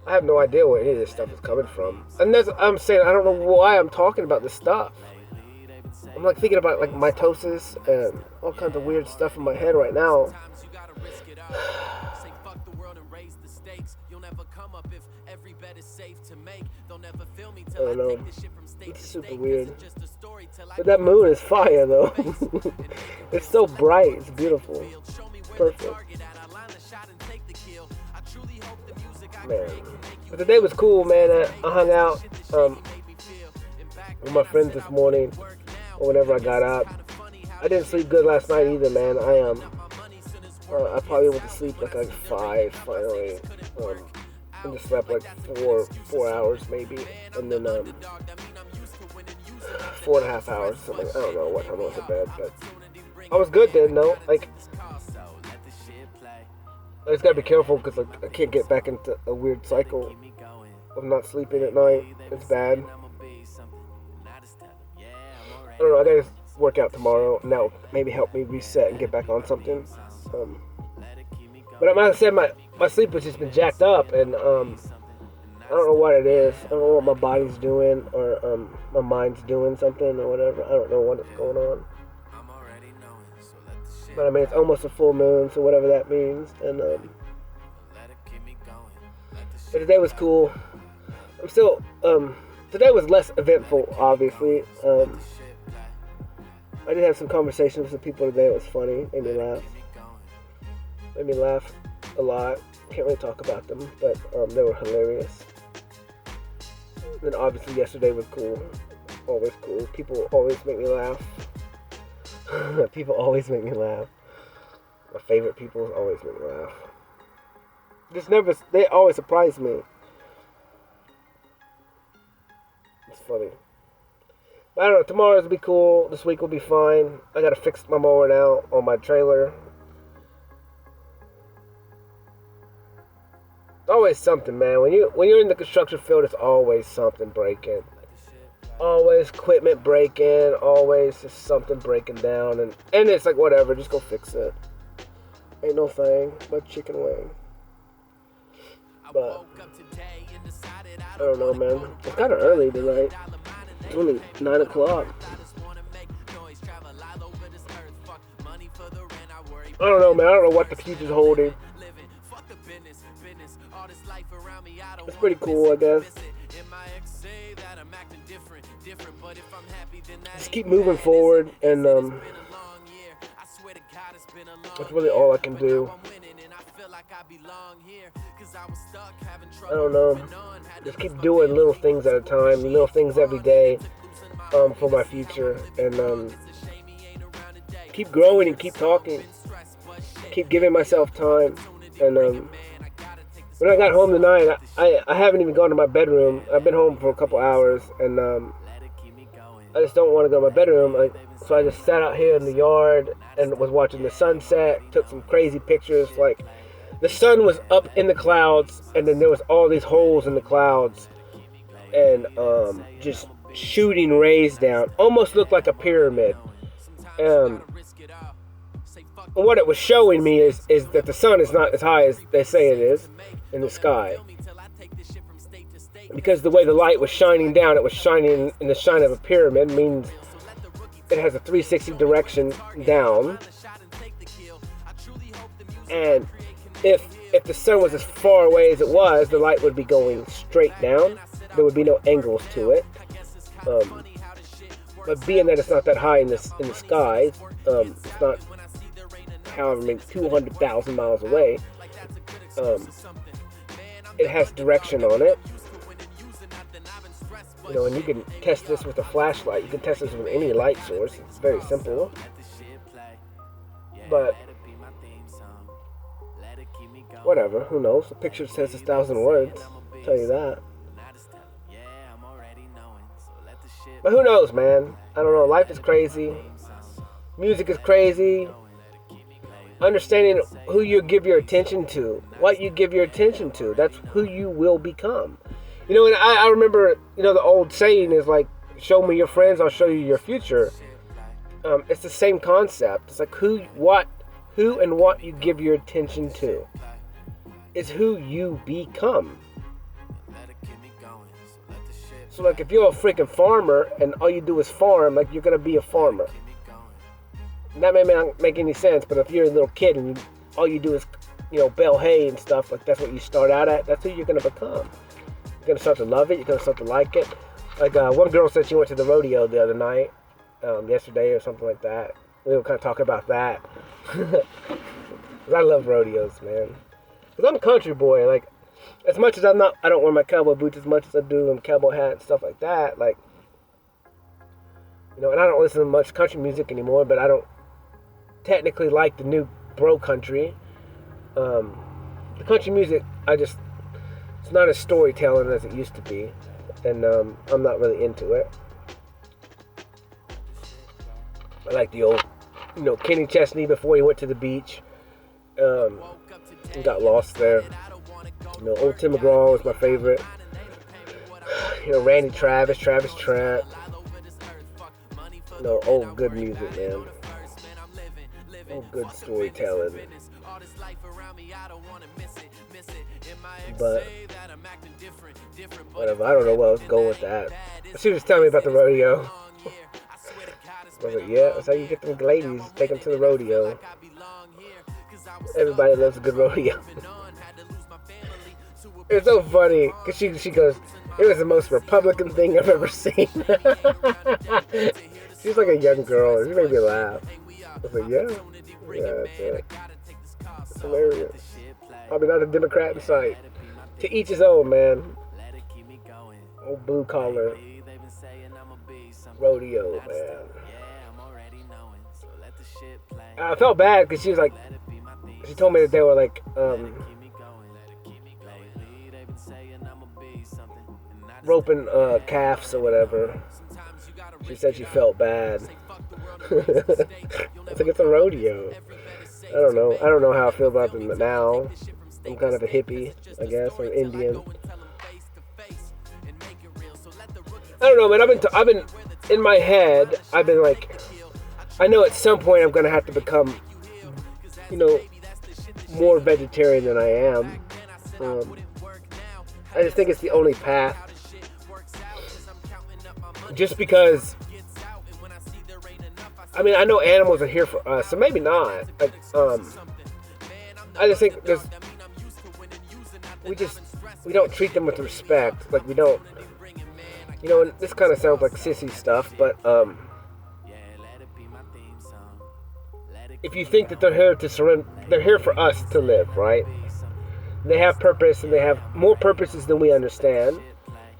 I have no idea where any of this stuff is coming from. And I'm saying, I don't know why I'm talking about this stuff. I'm like thinking about like mitosis and all kinds of weird stuff in my head right now. I don't know. It's super weird. But that moon is fire though. It's so bright. It's beautiful. Perfect. Man. But the day was cool, man. I hung out with my friends this morning, or whenever I got up. I didn't sleep good last night either, man. I probably went to sleep like 5 finally. And just slept like 4 hours maybe, and then 4.5 hours, something. I don't know what time I went to bed, but I was good then. No, like I just gotta be careful, because like I can't get back into a weird cycle of not sleeping at night. It's bad. I don't know. I gotta work out tomorrow, and that'll maybe help me reset and get back on something. But like I said, my sleep has just been jacked up, and I don't know what it is. I don't know what my body's doing, or my mind's doing something or whatever. I don't know what's going on. But I mean, it's almost a full moon, so whatever that means. And but today was cool. I'm still today was less eventful, obviously. I did have some conversations with some people today. It was funny, made me laugh a lot. Can't really talk about them, but they were hilarious. And then obviously yesterday was cool. Always cool. People always make me laugh. People always make me laugh. My favorite people always make me laugh. They always surprise me. It's funny. I don't know. Tomorrow's will be cool. This week will be fine. I gotta fix my mower now on my trailer. Always something, man. When you're in the construction field, it's always something breaking. Always equipment breaking. Always just something breaking down, and it's like whatever. Just go fix it. Ain't no thing but chicken wing. But I don't know, man. It's kind of early tonight. It's only 9 o'clock. I don't know, man. I don't know what the future's holding. It's pretty cool, I guess. Just keep moving forward, and that's really all I can do. I don't know. Just keep doing little things at a time, little things every day, for my future, and keep growing and keep talking, keep giving myself time. And when I got home tonight, I haven't even gone to my bedroom. I've been home for a couple hours, and I just don't want to go to my bedroom. So I just sat out here in the yard and was watching the sunset. Took some crazy pictures. Like, the sun was up in the clouds, and then there was all these holes in the clouds, and just shooting rays down. Almost looked like a pyramid. What it was showing me is that the sun is not as high as they say it is in the sky. Because the way the light was shining down, it was shining in the shine of a pyramid, means it has a 360 direction down. And if the sun was as far away as it was, the light would be going straight down. There would be no angles to it. But being that it's not that high in the sky, it's not however many 200,000 miles away. It has direction on it. You know, and you can test this with a flashlight. You can test this with any light source. It's very simple. But whatever, who knows? The picture says 1,000 words. I'll tell you that. But who knows, man? I don't know. Life is crazy. Music is crazy. Understanding who you give your attention to, what you give your attention to, that's who you will become. You know, and I remember, you know, the old saying is like, show me your friends, I'll show you your future. It's the same concept. It's like who and what you give your attention to is who you become. So like if you're a freaking farmer and all you do is farm, like you're going to be a farmer. And that may not make any sense, but if you're a little kid and all you do is, you know, bale hay and stuff, like that's what you start out at, that's who you're going to become. You're going to start to love it, you're going to start to like it. Like one girl said she went to the rodeo the other night, yesterday or something like that. We were kind of talking about that. I love rodeos, man. Because I'm a country boy, like, as much as I don't wear my cowboy boots as much as I do and cowboy hat and stuff like that, like, you know, and I don't listen to much country music anymore, but I don't technically like the new bro country. The country music, it's not as storytelling as it used to be, and I'm not really into it. I like the old, you know, Kenny Chesney before he went to the beach. Got lost there. You know, old Tim McGraw was my favorite. You know, Randy Travis Trent. You know, old good music, man. Old good storytelling. But whatever, I don't know where I was going with that. She was telling me about the rodeo. I was like, yeah, that's how you get them ladies. Take them to the rodeo. Everybody loves a good rodeo. It's so funny because she goes, it was the most Republican thing I've ever seen. She's like a young girl. She made me laugh. I was like, yeah, that's it. It's hilarious. Probably not a Democrat in sight. To each his own, man. Old blue collar rodeo, man. I felt bad because she was like, she told me that they were like, roping calves or whatever. She said she felt bad. I think it's a rodeo. I don't know. I don't know how I feel about them now. I'm kind of a hippie, I guess, or Indian. I don't know, man. I've been in my head. I've been like, I know at some point I'm gonna have to become, more vegetarian than I am. I just think it's the only path. Just because, I mean, I know animals are here for us, so maybe not. Like, I just think we don't treat them with respect. Like, we don't, and this kind of sounds like sissy stuff, but if you think that they're here to surrender, they're here for us to live, right? They have purpose, and they have more purposes than we understand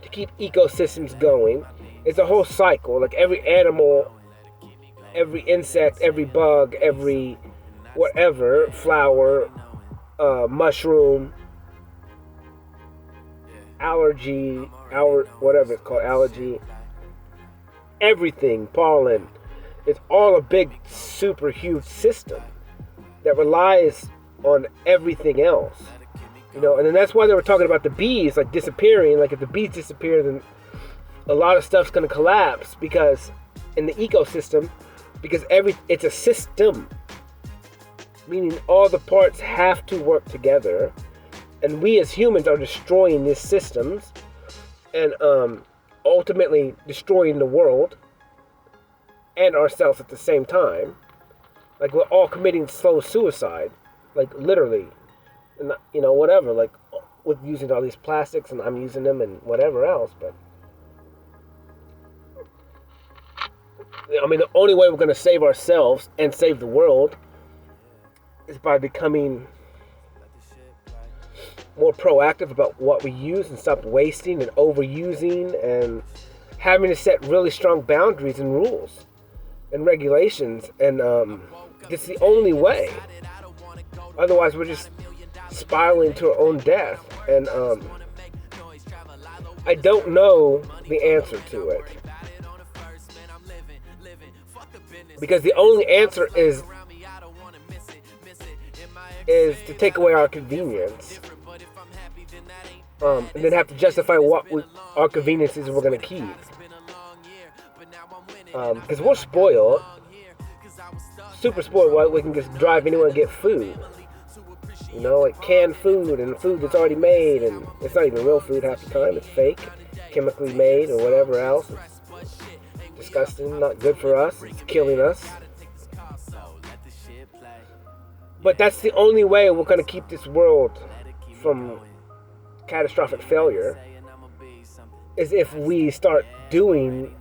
to keep ecosystems going. It's a whole cycle. Like every animal, every insect, every bug, every whatever, flower, mushroom, whatever it's called, allergy, everything, pollen. It's all a big, super huge system that relies on everything else. And then that's why they were talking about the bees, like, disappearing. Like, if the bees disappear, then a lot of stuff's going to collapse because in the ecosystem, because it's a system, meaning all the parts have to work together. And we as humans are destroying these systems and ultimately destroying the world and ourselves at the same time. Like, we're all committing slow suicide, like, literally, and whatever, like, with using all these plastics, and I'm using them and whatever else. But I mean, the only way we're going to save ourselves and save the world is by becoming more proactive about what we use and stop wasting and overusing and having to set really strong boundaries and rules and regulations. And it's the only way. Otherwise, we're just spiraling to our own death. And I don't know the answer to it. Because the only answer is to take away our convenience. And then have to justify our conveniences we're going to keep. Because we're spoiled. Super spoiled. Why we can just drive anywhere and get food. Like canned food and food that's already made. And it's not even real food half the time. It's fake. Chemically made or whatever else. It's disgusting. Not good for us. It's killing us. But that's the only way we're going to keep this world from catastrophic failure, is if we start being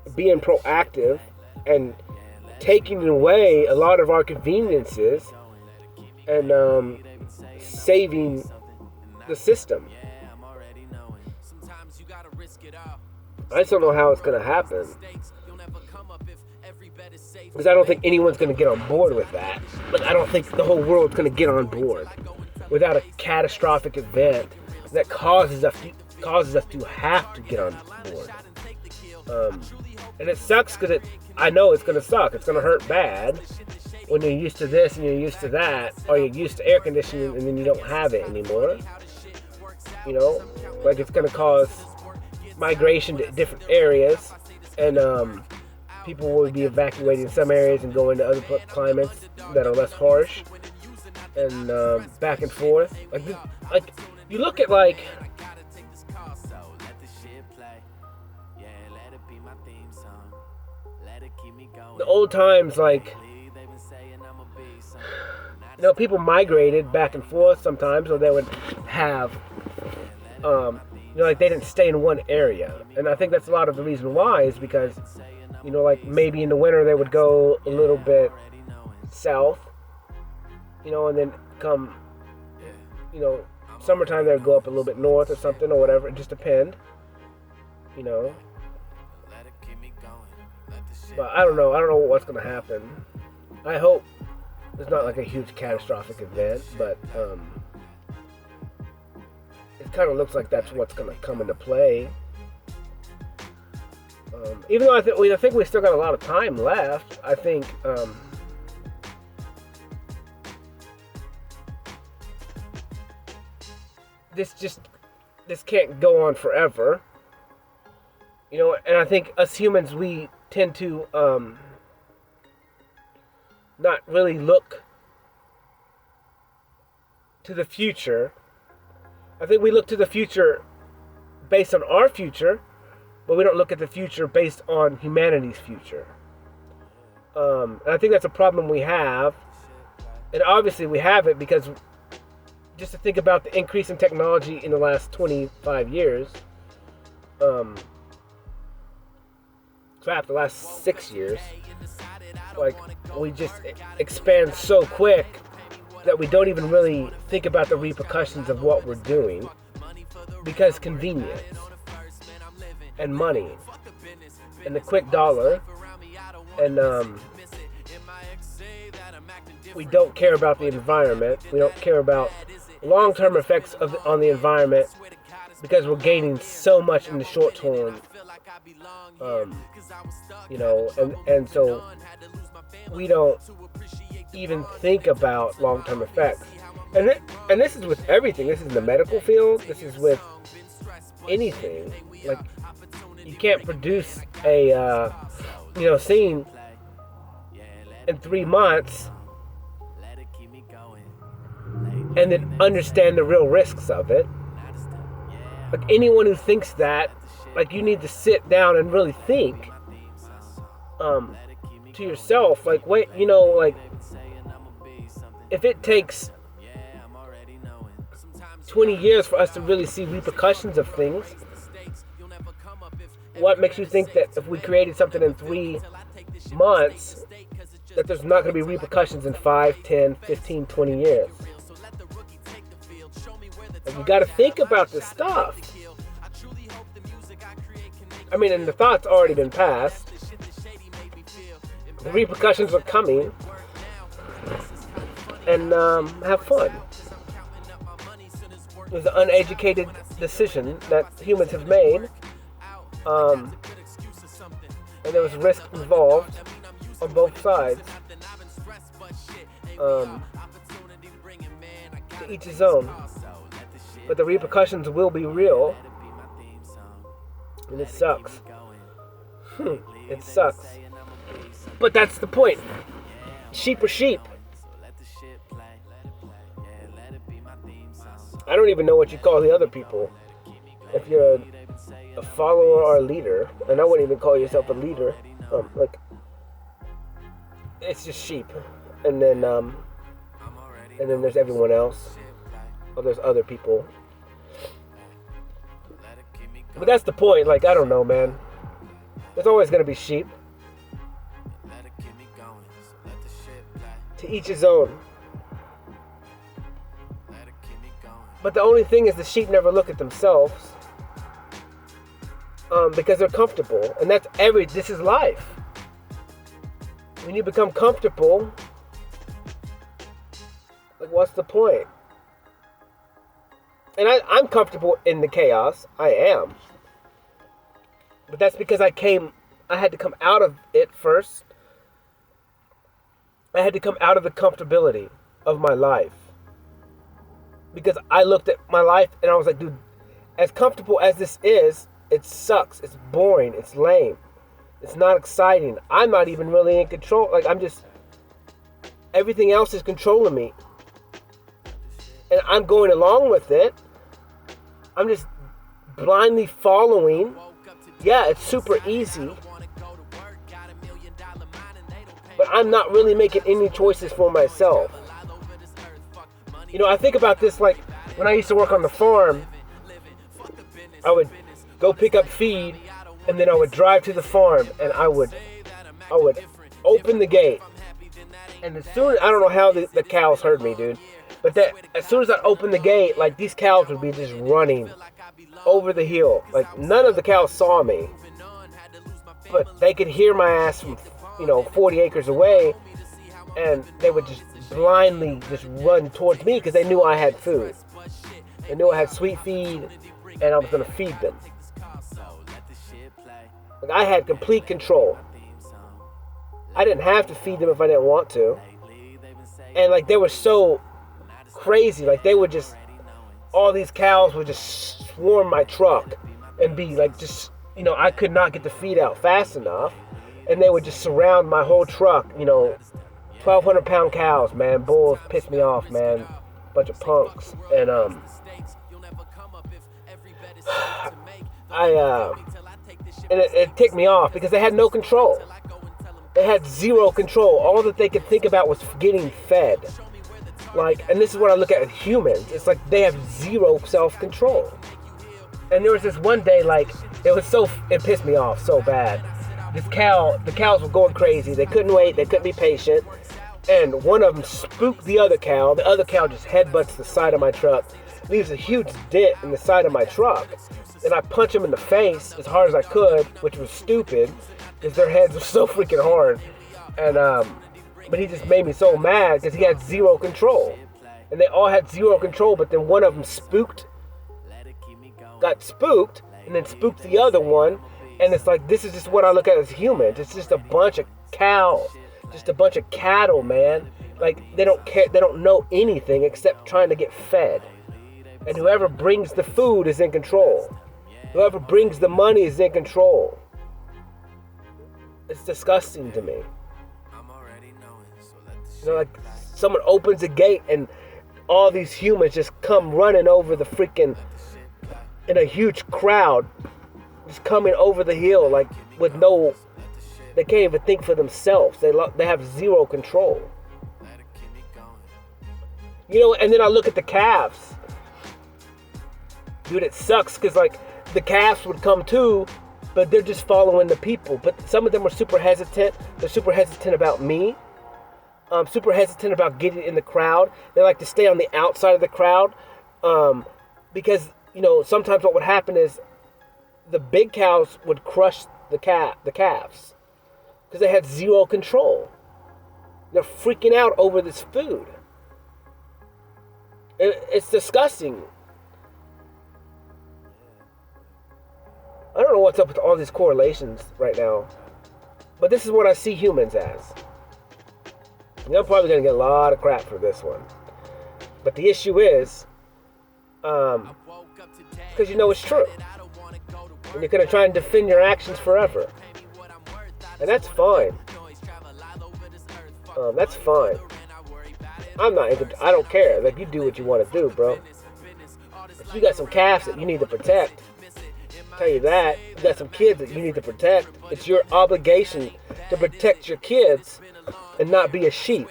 proactive and taking away a lot of our conveniences and saving the system. I just don't know how it's going to happen, because I don't think anyone's going to get on board with that. Like, I don't think the whole world's going to get on board without a catastrophic event that causes us to have to get on board. And it sucks because I know it's going to suck. It's going to hurt bad when you're used to this and you're used to that, or you're used to air conditioning and then you don't have it anymore. Like, it's going to cause migration to different areas, and people will be evacuating some areas and going to other climates that are less harsh, and back and forth. Like you look at the old times, like, people migrated back and forth sometimes, or they would have like, they didn't stay in one area. And I think that's a lot of the reason why is because, like, maybe in the winter they would go a little bit south, and then come, summertime they would go up a little bit north or something or whatever. It just depends, But I don't know. I don't know what's going to happen. I hope it's not like a huge catastrophic event, but it kind of looks like that's what's going to come into play. Even though I think we still got a lot of time left, I think this can't go on forever. And I think us humans, we tend to not really look to the future. I think we look to the future based on our future, but we don't look at the future based on humanity's future. And I think that's a problem we have. And obviously we have it because just to think about the increase in technology in the last 25 years, the last 6 years, like, we just expand so quick that we don't even really think about the repercussions of what we're doing because convenience and money and the quick dollar, and we don't care about the environment. We don't care about long-term effects on the environment because we're gaining so much in the short term. And so we don't even think about long-term effects. And this is with everything. This is in the medical field. This is with anything. Like, you can't produce a scene in 3 months and then understand the real risks of it. Like, anyone who thinks that, like, you need to sit down and really think to yourself, like, wait, like, if it takes 20 years for us to really see repercussions of things, what makes you think that if we created something in 3 months, that there's not going to be repercussions in 5, 10, 15, 20 years? Like, you got to think about this stuff. I mean, and the thought's already been passed. The repercussions are coming. And have fun. It was an uneducated decision that humans have made. And there was risk involved on both sides. To each his own. But the repercussions will be real. And it sucks. It sucks. But that's the point. Sheep are sheep. I don't even know what you call the other people. If you're a follower or a leader, and I wouldn't even call yourself a leader. It's just sheep. And then there's everyone else. Or there's other people. But that's the point. Like, I don't know, man. There's always gonna be sheep. To each his own. But the only thing is, the sheep never look at themselves. Because they're comfortable. And this is life. When you become comfortable, like, what's the point? And I'm comfortable in the chaos. I am. But that's because I had to come out of it first. I had to come out of the comfortability of my life. Because I looked at my life and I was like, dude, as comfortable as this is, it sucks. It's boring. It's lame. It's not exciting. I'm not even really in control. Like, everything else is controlling me. And I'm going along with it. I'm just blindly following. Yeah, it's super easy. But I'm not really making any choices for myself. I think about this, like, when I used to work on the farm, I would go pick up feed, and then I would drive to the farm, and I would open the gate. And I don't know how the cows heard me, dude. But as soon as I opened the gate, like, these cows would be just running over the hill. Like, none of the cows saw me. But they could hear my ass from, 40 acres away. And they would just blindly just run towards me because they knew I had food. They knew I had sweet feed, and I was going to feed them. Like, I had complete control. I didn't have to feed them if I didn't want to. And like, they were so crazy. Like, they would just, all these cows would just swarm my truck and be like, just, I could not get the feed out fast enough. And they would just surround my whole truck, 1,200-pound cows, man. Bulls pissed me off, man. Bunch of punks. And, and it ticked me off because they had no control. They had zero control. All that they could think about was getting fed. Like, and this is what I look at with humans. It's like they have zero self-control. And there was this one day, like, it pissed me off so bad. The cows were going crazy. They couldn't wait. They couldn't be patient. And one of them spooked the other cow. The other cow just headbutts the side of my truck, leaves a huge dent in the side of my truck. And I punch him in the face as hard as I could, which was stupid, because their heads were so freaking hard. And, but he just made me so mad because he had zero control. And they all had zero control, but then one of them got spooked, and then spooked the other one. And it's like, this is just what I look at as humans. It's just a bunch of cows, just a bunch of cattle, man. Like, they don't care, they don't know anything except trying to get fed. And whoever brings the food is in control. Whoever brings the money is in control. It's disgusting to me. Like, someone opens a gate and all these humans just come running over the freaking, in a huge crowd, just coming over the hill, like, with they can't even think for themselves. They have zero control. And then I look at the calves. Dude, it sucks, because, like, the calves would come too, but they're just following the people. But some of them are super hesitant. They're super hesitant about me. Super hesitant about getting in the crowd. They like to stay on the outside of the crowd, because, sometimes what would happen is the big cows would crush the calves because they had zero control. They're freaking out over this food. It's disgusting. I don't know what's up with all these correlations right now, but this is what I see humans as. And I'm probably going to get a lot of crap for this one. But the issue is, because it's true. And you're going to try and defend your actions forever. And that's fine. That's fine. I don't care. Like, you do what you want to do, bro. But you got some calves that you need to protect. I'll tell you that. You got some kids that you need to protect. It's your obligation to protect your kids and not be a sheep.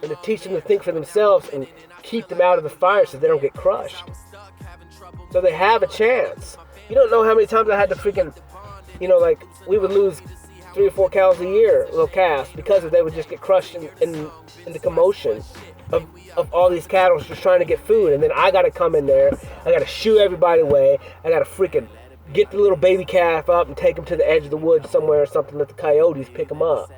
And to teach them to think for themselves and keep them out of the fire so they don't get crushed. So they have a chance. You don't know how many times I had to freaking, like, we would lose 3 or 4 cows a year, little calves, because they would just get crushed in the commotion of all these cattle just trying to get food. And then I got to come in there. I got to shoo everybody away. I got to freaking get the little baby calf up and take him to the edge of the woods somewhere or something. Let the coyotes pick him up.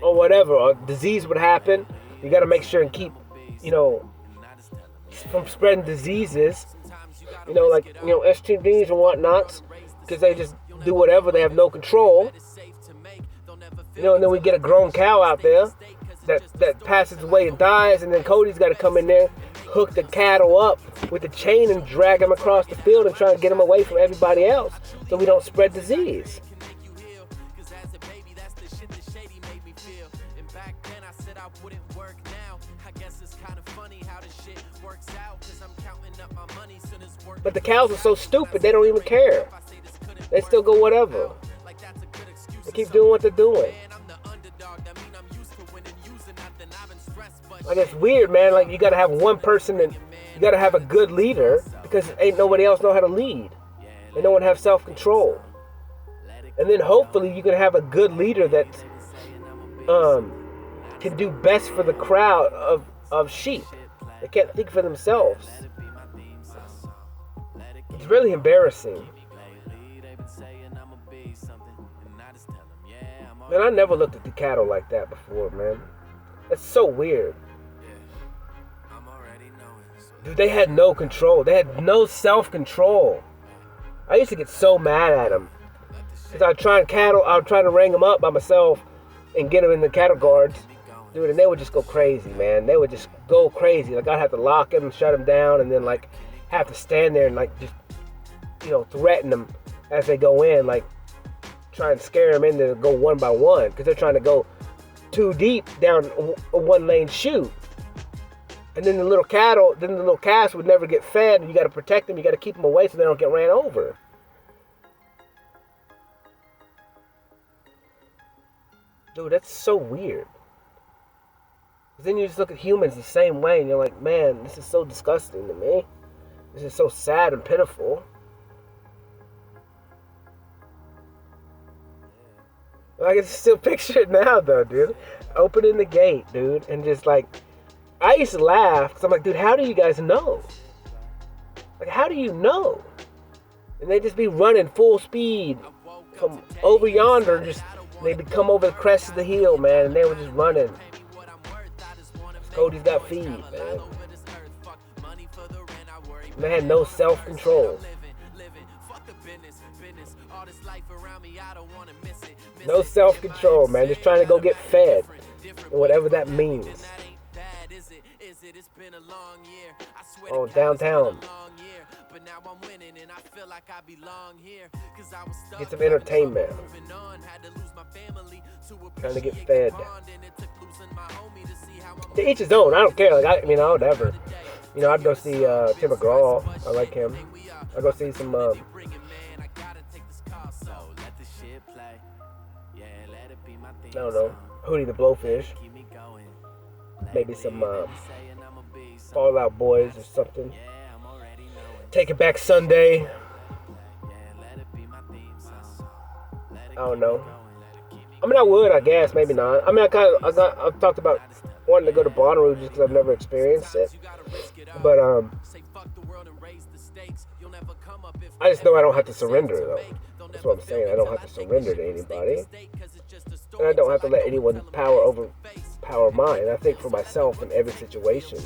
Or whatever. Or disease would happen. You got to make sure and keep, from spreading diseases. STDs and whatnots. Because they just do whatever. They have no control. And then we get a grown cow out there that passes away and dies. And then Cody's got to come in there, hook the cattle up with the chain and drag them across the field and try and get them away from everybody else so we don't spread disease. But the cows are so stupid, they don't even care. They still go whatever. They keep doing what they're doing. Like, it's weird, man. Like, you gotta have one person and you gotta have a good leader because ain't nobody else know how to lead. They don't have self-control. And then hopefully you can have a good leader that can do best for the crowd of sheep. They can't think for themselves. It's really embarrassing. Man, I never looked at the cattle like that before, man. That's so weird. Dude, they had no control. They had no self-control. I used to get so mad at them. Because I was trying to ring them up by myself and get them in the cattle guards. Dude, and they would just go crazy, man. They would just go crazy. Like, I'd have to lock them, shut them down, and then, like, have to stand there and, like, just, threaten them as they go in. Like, try and scare them into go one by one. Because they're trying to go too deep down a one-lane chute. And then the little calves would never get fed, and you got to protect them. You got to keep them away so they don't get ran over. Dude, that's so weird. Then you just look at humans the same way, and you're like, man, this is so disgusting to me. This is so sad and pitiful. I can still picture it now, though, dude. Opening the gate, dude, and just like, I used to laugh because I'm like, dude, how do you guys know? Like, how do you know? And they just be running full speed from over yonder. They'd come over the crest of the hill, man, and they were just running. Cody's got feed, man. And they had no self-control. No self-control, man. Just trying to go get fed. And whatever that means. Oh, downtown. Get some entertainment. Trying to get fed. To each his own. I don't care. Like, I would never. I'd go see Tim McGraw. I like him. I'd go see some. I don't know. Hootie the Blowfish. Maybe some Fall Out Boys or something. Take It Back Sunday. I don't know. I would, I guess, maybe not. I've talked about wanting to go to Bonnaroo just because I've never experienced it. But I just know I don't have to surrender, though. That's what I'm saying. I don't have to surrender to anybody, and I don't have to let anyone overpower mine. I think for myself in every situation.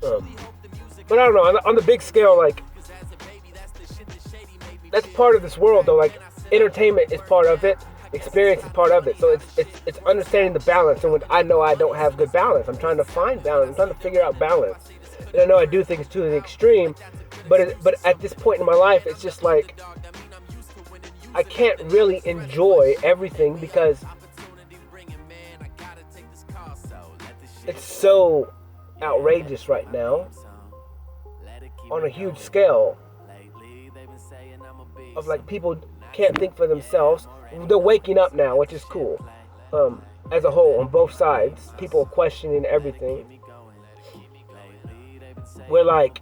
But I don't know. On the big scale, like, that's part of this world, though. Like, entertainment is part of it. Experience is part of it. So it's understanding the balance. And when I know I don't have good balance, I'm trying to find balance. I'm trying to figure out balance. And I know I do things to the extreme, but at this point in my life, it's just like I can't really enjoy everything because it's so outrageous right now on a huge scale of like people can't think for themselves. They're waking up now, which is cool. As a whole, on both sides, people are questioning everything. We're like,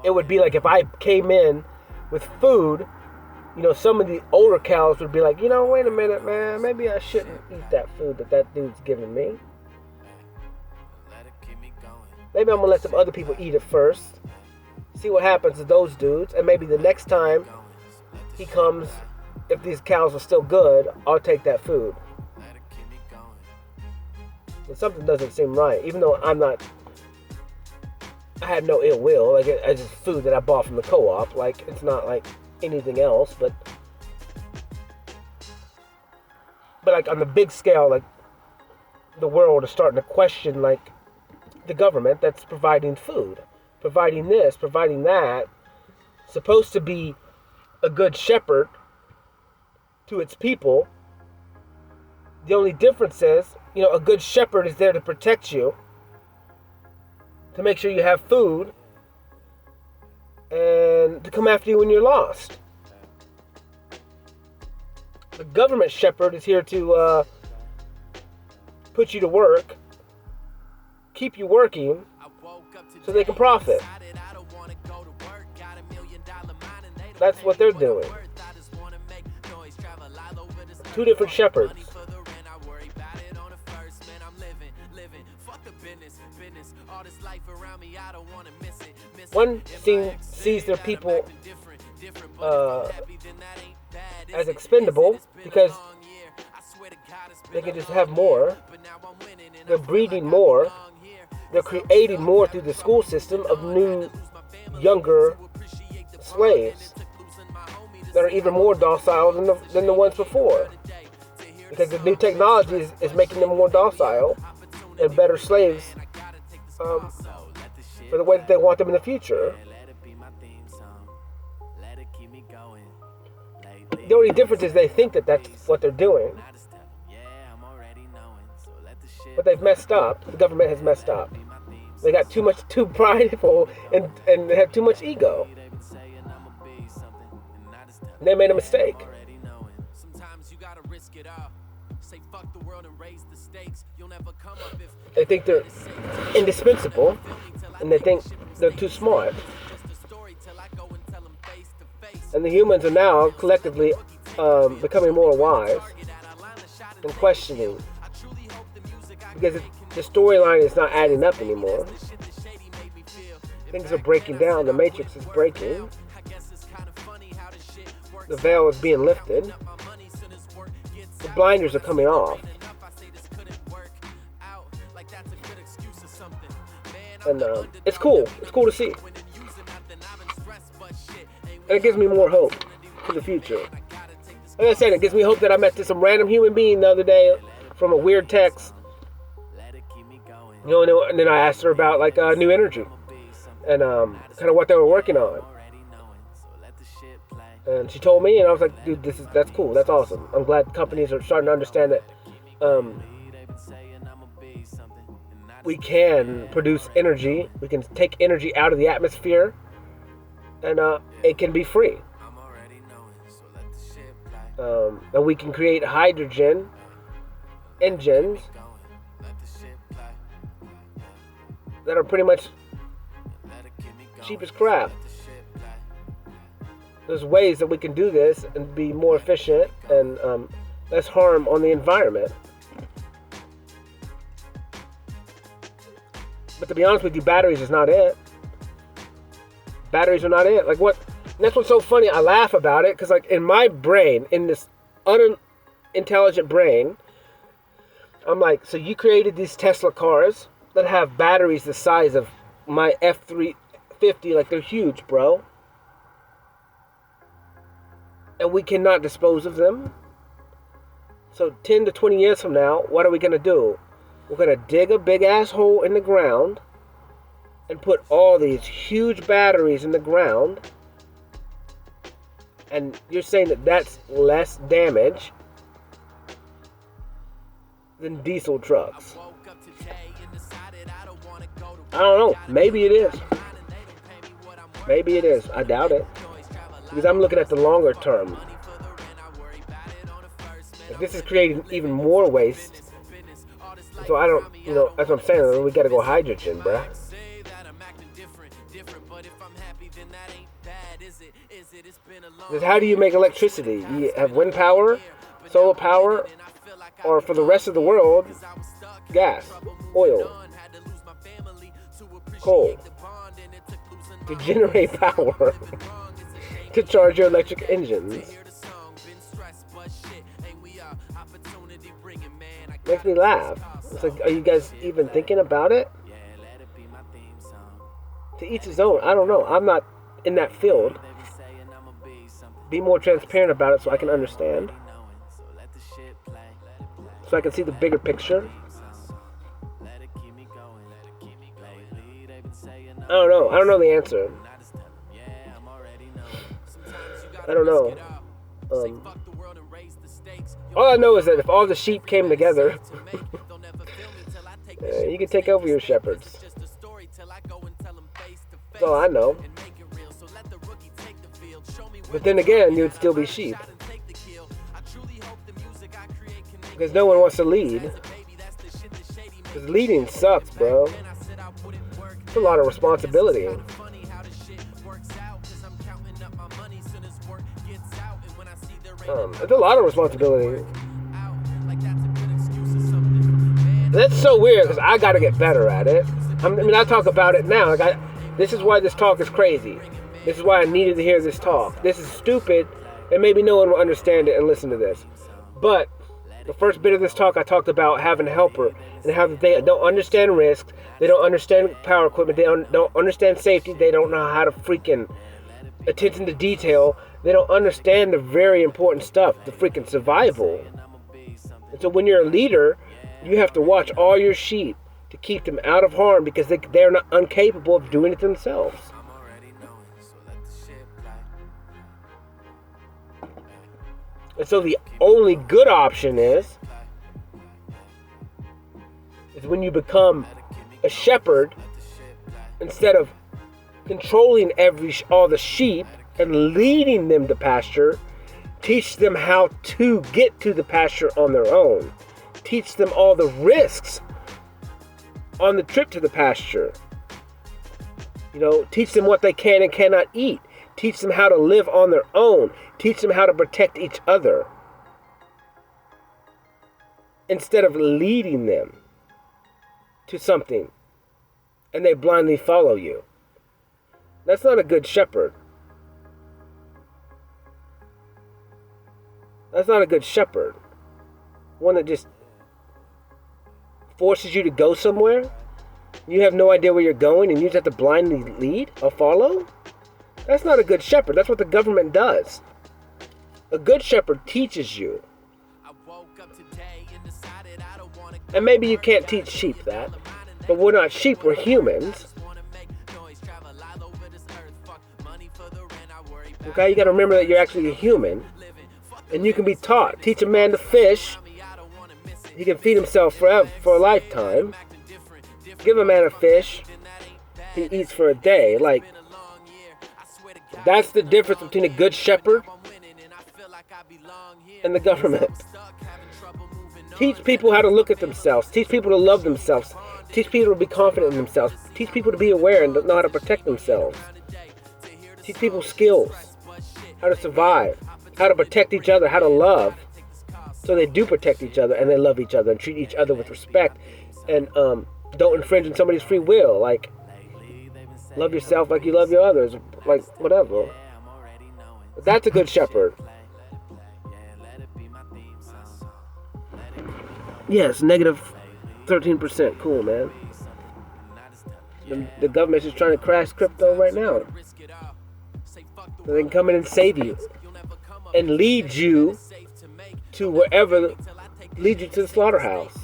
it would be like if I came in with food, some of the older cows would be like, wait a minute, man, maybe I shouldn't eat that food that dude's giving me. Maybe I'm gonna let some other people eat it first, see what happens to those dudes, and maybe the next time he comes, if these cows are still good, I'll take that food. But something doesn't seem right, even though I had no ill will. Like, it's just food that I bought from the co-op. Like, it's not like anything else, but like on the big scale, like the world is starting to question like the government that's providing food, providing this, providing that, supposed to be a good shepherd to its people. The only difference is, a good shepherd is there to protect you, to make sure you have food, and to come after you when you're lost. The government shepherd is here to put you to work, keep you working, so they can profit. That's what they're doing. Two different shepherds. One sees their people as expendable because they can just have more. They're breeding more. They're creating more through the school system of new, younger slaves that are even more docile than the ones before. Because the new technology is making them more docile and better slaves for the way that they want them in the future. The only difference is they think that that's what they're doing. But they've messed up. The government has messed up. They got too prideful and they have too much ego. They made a mistake. They think they're indispensable, and they think they're too smart. And the humans are now collectively becoming more wise and questioning, because the storyline is not adding up anymore. Things are breaking down. The matrix is breaking. The veil is being lifted. The blinders are coming off. And it's cool. It's cool to see. And it gives me more hope for the future. Like I said, it gives me hope that I met some random human being the other day from a weird text. And then I asked her about like new energy and kind of what they were working on. And she told me, and I was like, dude, that's cool. That's awesome. I'm glad companies are starting to understand that we can produce energy. We can take energy out of the atmosphere, and it can be free. And we can create hydrogen engines that are pretty much cheap as crap. There's ways that we can do this and be more efficient and less harm on the environment. But to be honest with you, batteries is not it. Batteries are not it. Like what? And that's what's so funny. I laugh about it because like in my brain, in this unintelligent brain, I'm like, so you created these Tesla cars that have batteries the size of my F-350, like they're huge, bro. And we cannot dispose of them. So 10 to 20 years from now, what are we going to do? We're going to dig a big ass hole in the ground and put all these huge batteries in the ground. And you're saying that that's less damage than diesel trucks. I don't know. Maybe it is. Maybe it is. I doubt it. Because I'm looking at the longer term. If this is creating even more waste. So I don't, that's what I'm saying. We gotta go hydrogen, bruh. Because how do you make electricity? You have wind power, solar power, or for the rest of the world, gas, oil, coal, to generate power, to charge your electric engines. Makes me laugh. It's like, are you guys even thinking about it? To each his own. I don't know. I'm not in that field. Be more transparent about it so I can understand. So I can see the bigger picture. I don't know. I don't know the answer. I don't know. All I know is that if all the sheep came together, you can take over your shepherds. That's all I know. But then again, you would still be sheep. Because no one wants to lead. Because leading sucks, bro. It's a lot of responsibility. It's a lot of responsibility. That's so weird because I got to get better at it. I talk about it now. This is why this talk is crazy. This is why I needed to hear this talk. This is stupid, and maybe no one will understand it and listen to this. But The first bit of this talk, I talked about having a helper and how they don't understand risks, they don't understand power equipment, they don't understand safety, they don't know how to freaking attention to detail, they don't understand the very important stuff, the freaking survival. And so when you're a leader, you have to watch all your sheep to keep them out of harm because they're not incapable of doing it themselves. And so the only good option is when you become a shepherd, instead of controlling all the sheep and leading them to pasture, teach them how to get to the pasture on their own. Teach them all the risks on the trip to the pasture. Teach them what they can and cannot eat. Teach them how to live on their own. Teach them how to protect each other. Instead of leading them to something and they blindly follow you. That's not a good shepherd. That's not a good shepherd. One that just forces you to go somewhere. You have no idea where you're going and you just have to blindly lead or follow. That's not a good shepherd. That's what the government does. A good shepherd teaches you. And maybe you can't teach sheep that, but we're not sheep, we're humans. Okay, you got to remember that you're actually a human, and you can be taught. Teach a man to fish, he can feed himself forever, for a lifetime. Give a man a fish, he eats for a day. Like, that's the difference between a good shepherd and the government. Teach people how to look at themselves. Teach people to love themselves. Teach people to be confident in themselves. Teach people to be aware and know how to protect themselves. Teach people skills, how to survive, how to protect each other, how to love. So they do protect each other and they love each other and treat each other with respect and don't infringe on somebody's free will. Like, love yourself like you love your others. Like, whatever. But that's a good shepherd. Yes, negative 13%. Cool, man. The government's just trying to crash crypto right now. So they can come in and save you. And lead you to wherever, lead you to the slaughterhouse.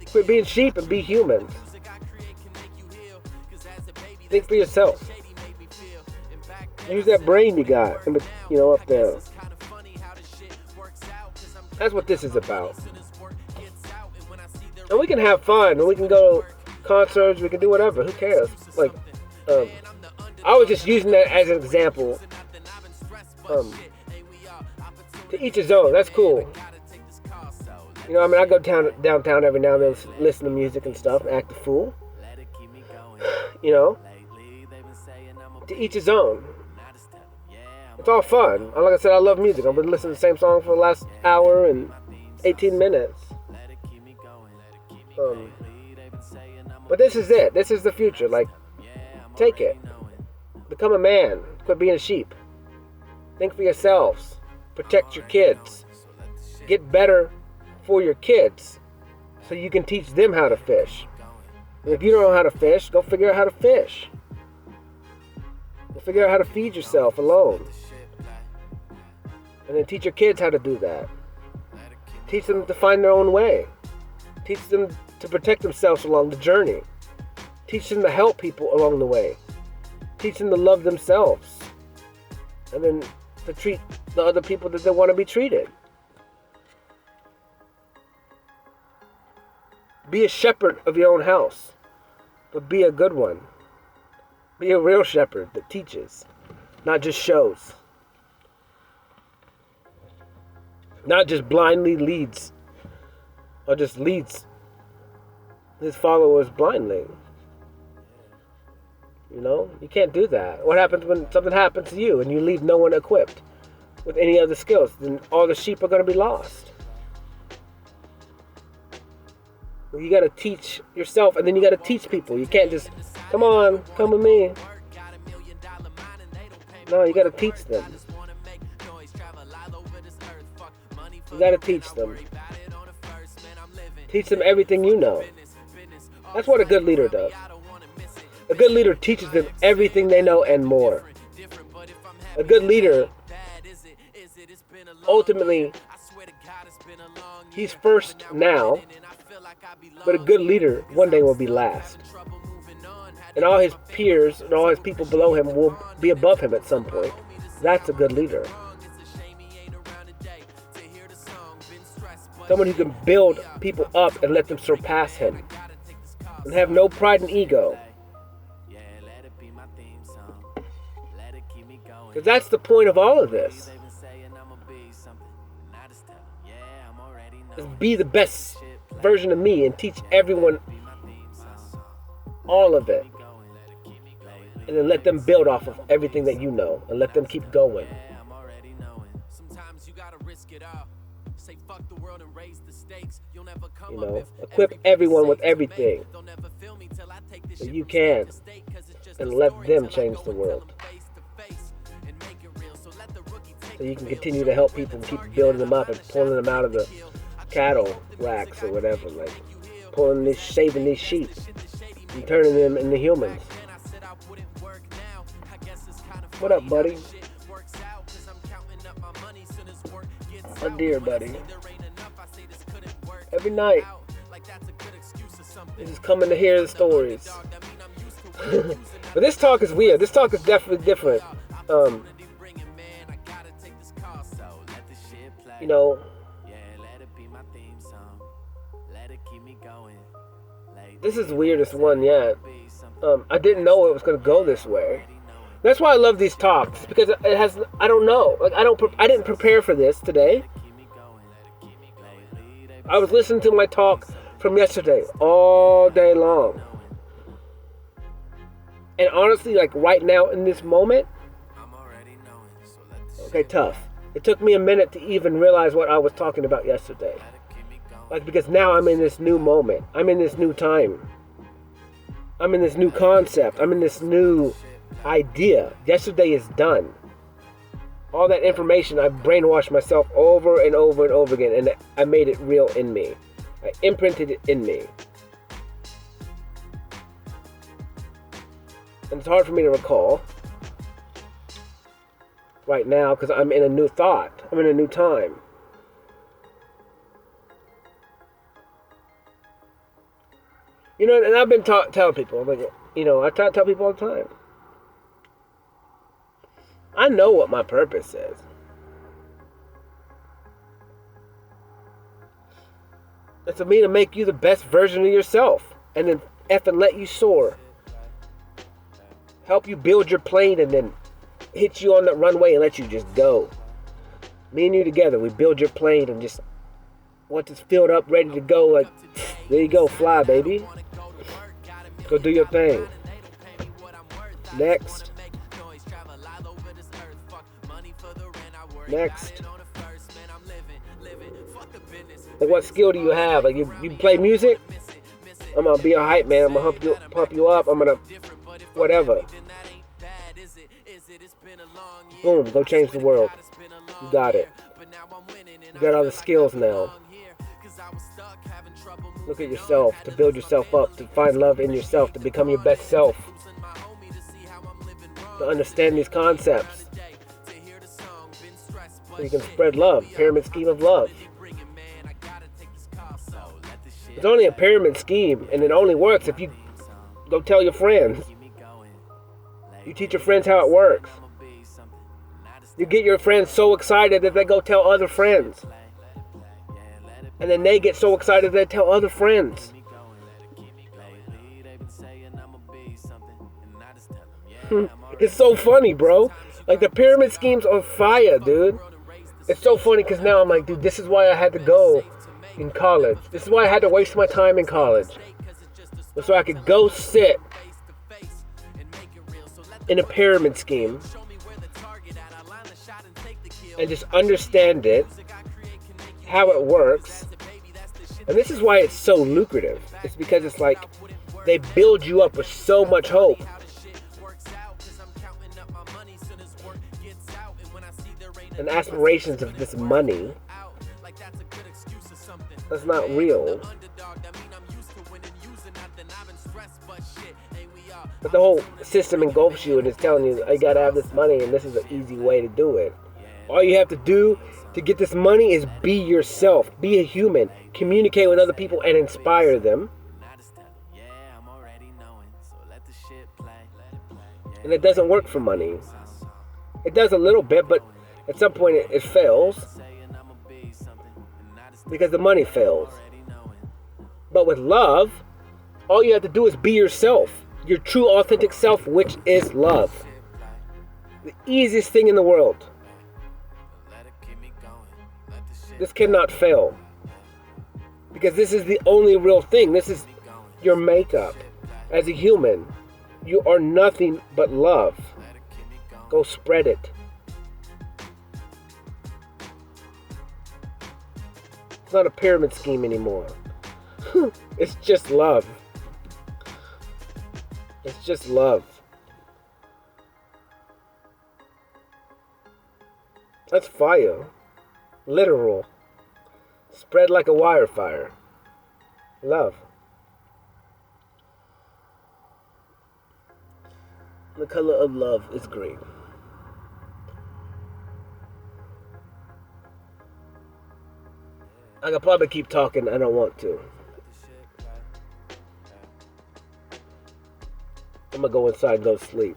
Quit being sheep and be humans. Think for yourself. Use that brain you got, up there. That's what this is about. And we can have fun, and we can go to concerts, we can do whatever. Who cares? Like, I was just using that as an example. To each his own. That's cool. I go downtown every now and then, listen to music and stuff, and act a fool. To each his own. It's all fun. Like I said, I love music. I've been listening to the same song for the last hour and 18 minutes. But this is it. This is the future. Like, take it. Become a man. Quit being a sheep. Think for yourselves. Protect your kids. Get better for your kids so you can teach them how to fish. And if you don't know how to fish, go figure out how to fish. Go figure out how to feed yourself alone. And then teach your kids how to do that. Teach them to find their own way. Teach them to protect themselves along the journey. Teach them to help people along the way. Teach them to love themselves. And then to treat the other people that they want to be treated. Be a shepherd of your own house. But be a good one. Be a real shepherd that teaches. Not just shows. Not just blindly leads. Or just leads his followers blindly. You can't do that. What happens when something happens to you and you leave no one equipped with any other skills? Then all the sheep are going to be lost. You got to teach yourself, and then you got to teach people. You can't just, come with me. No, you gotta teach them. You gotta teach them. Teach them everything you know. That's what a good leader does. A good leader teaches them everything they know and more. A good leader, ultimately, he's first now, but a good leader one day will be last. And all his peers and all his people below him will be above him at some point. That's a good leader. Someone who can build people up and let them surpass him. And have no pride and ego. Because that's the point of all of this. Is be the best version of me and teach everyone all of it. And then let them build off of everything that you know. And let them keep going. You know, equip everyone with everything that you can. And let them change the world. So you can continue to help people and keep building them up and pulling them out of the cattle racks or whatever. Like saving these sheep and turning them into humans. What up, buddy? Oh dear, buddy. Every night, you're just coming to hear the stories. But this talk is weird. This talk is definitely different. You know, this is the weirdest one yet. I didn't know it was going to go this way. That's why I love these talks, because it has, I don't know, like I didn't prepare for this today. I was listening to my talk from yesterday all day long. And honestly, like right now in this moment, okay, tough. It took me a minute to even realize what I was talking about yesterday. Like, because now I'm in this new moment. I'm in this new time. I'm in this new concept. I'm in this new idea. Yesterday is done. All that information, I brainwashed myself over and over and over again, and I made it real in me. I imprinted it in me. And it's hard for me to recall right now because I'm in a new thought. I'm in a new time. You know, and I've been telling people, like, you know, I tell people all the time. I know what my purpose is. It's for me to make you the best version of yourself. And then effing let you soar. Help you build your plane and then hit you on the runway and let you just go. Me and you together, we build your plane and just once it's filled up, ready to go, like, there you go, fly, baby. Go do your thing. Next. Like, what skill do you have? Like, you play music? I'm gonna be a hype man. I'm gonna pump you up. I'm gonna whatever. Boom, go change the world. You got it. You got all the skills now. Look at yourself, to build yourself up, to find love in yourself, to become your best self. To understand these concepts. So you can spread love, pyramid scheme of love. It's only a pyramid scheme, and it only works if you go tell your friends. You teach your friends how it works. You get your friends so excited that they go tell other friends. And then they get so excited they tell other friends. It's so funny, bro. Like, the pyramid scheme's on fire, dude. It's so funny because now I'm like, dude, this is why I had to go in college. This is why I had to waste my time in college. So I could go sit in a pyramid scheme and just understand it, how it works. And this is why it's so lucrative. It's because it's like they build you up with so much hope. and aspirations of this money, that's not real. But the whole system engulfs you and is telling you, I gotta have this money and this is an easy way to do it. All you have to do to get this money is be yourself. Be a human. Communicate with other people and inspire them. And it doesn't work for money. It does a little bit, but at some point it fails. Because the money fails. But with love, all you have to do is be yourself. Your true, authentic self, which is love. The easiest thing in the world. This cannot fail. Because this is the only real thing. This is your makeup. As a human, you are nothing but love. Go spread it. It's not a pyramid scheme anymore. It's just love. It's just love. That's fire. Literal. Spread like a wildfire. Love. The color of love is green. I could probably keep talking. I don't want to. I'm gonna go inside and go to sleep.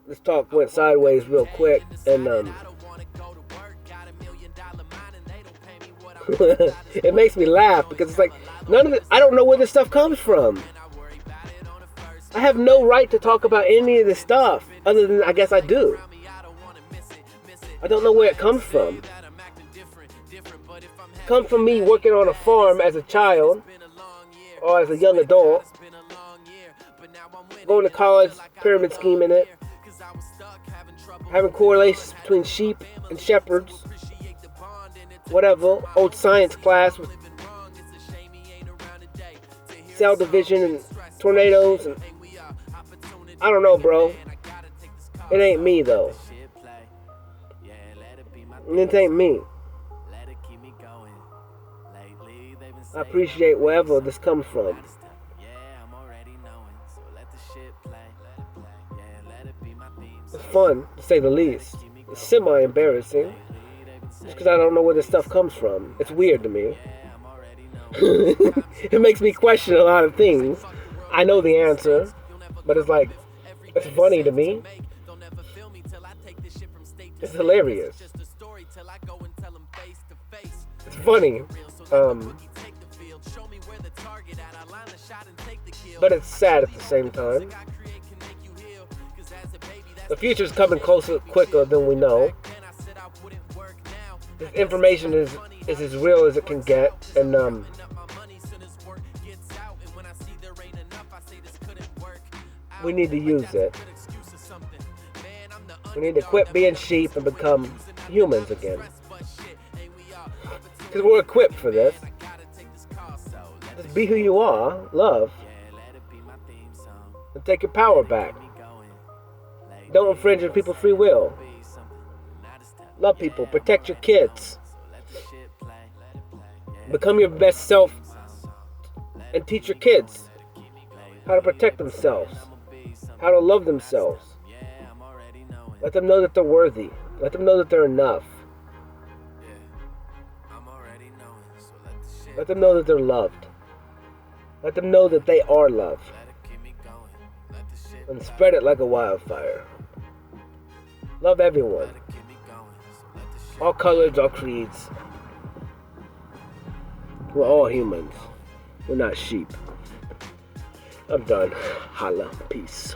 This talk went sideways real quick, and it makes me laugh because it's like none of it. I don't know where this stuff comes from. I have no right to talk about any of this stuff, other than I guess I do. I don't know where it comes from. It comes from me working on a farm as a child or as a young adult, going to college, pyramid scheming it, having correlations between sheep and shepherds, whatever, old science class with cell division and tornadoes, and I don't know, bro. It ain't me though. It ain't me. I appreciate wherever this comes from. It's fun, to say the least. It's semi-embarrassing. Just because I don't know where this stuff comes from. It's weird to me. It makes me question a lot of things. I know the answer, but it's like, it's funny to me. It's hilarious. It's funny. But it's sad at the same time. The future's coming closer, quicker than we know. This information is as real as it can get, and we need to use it. We need to quit being sheep and become humans again. Because we're equipped for this. Just be who you are, love, and take your power back. Don't infringe on people's free will. Love people, protect your kids. Become your best self and teach your kids how to protect themselves, how to love themselves. Let them know that they're worthy. Let them know that they're enough. Let them know that they're loved. Let them know that they are loved. And spread it like a wildfire. Love everyone. All colors, all creeds. We're all humans. We're not sheep. I'm done. Holla. Peace.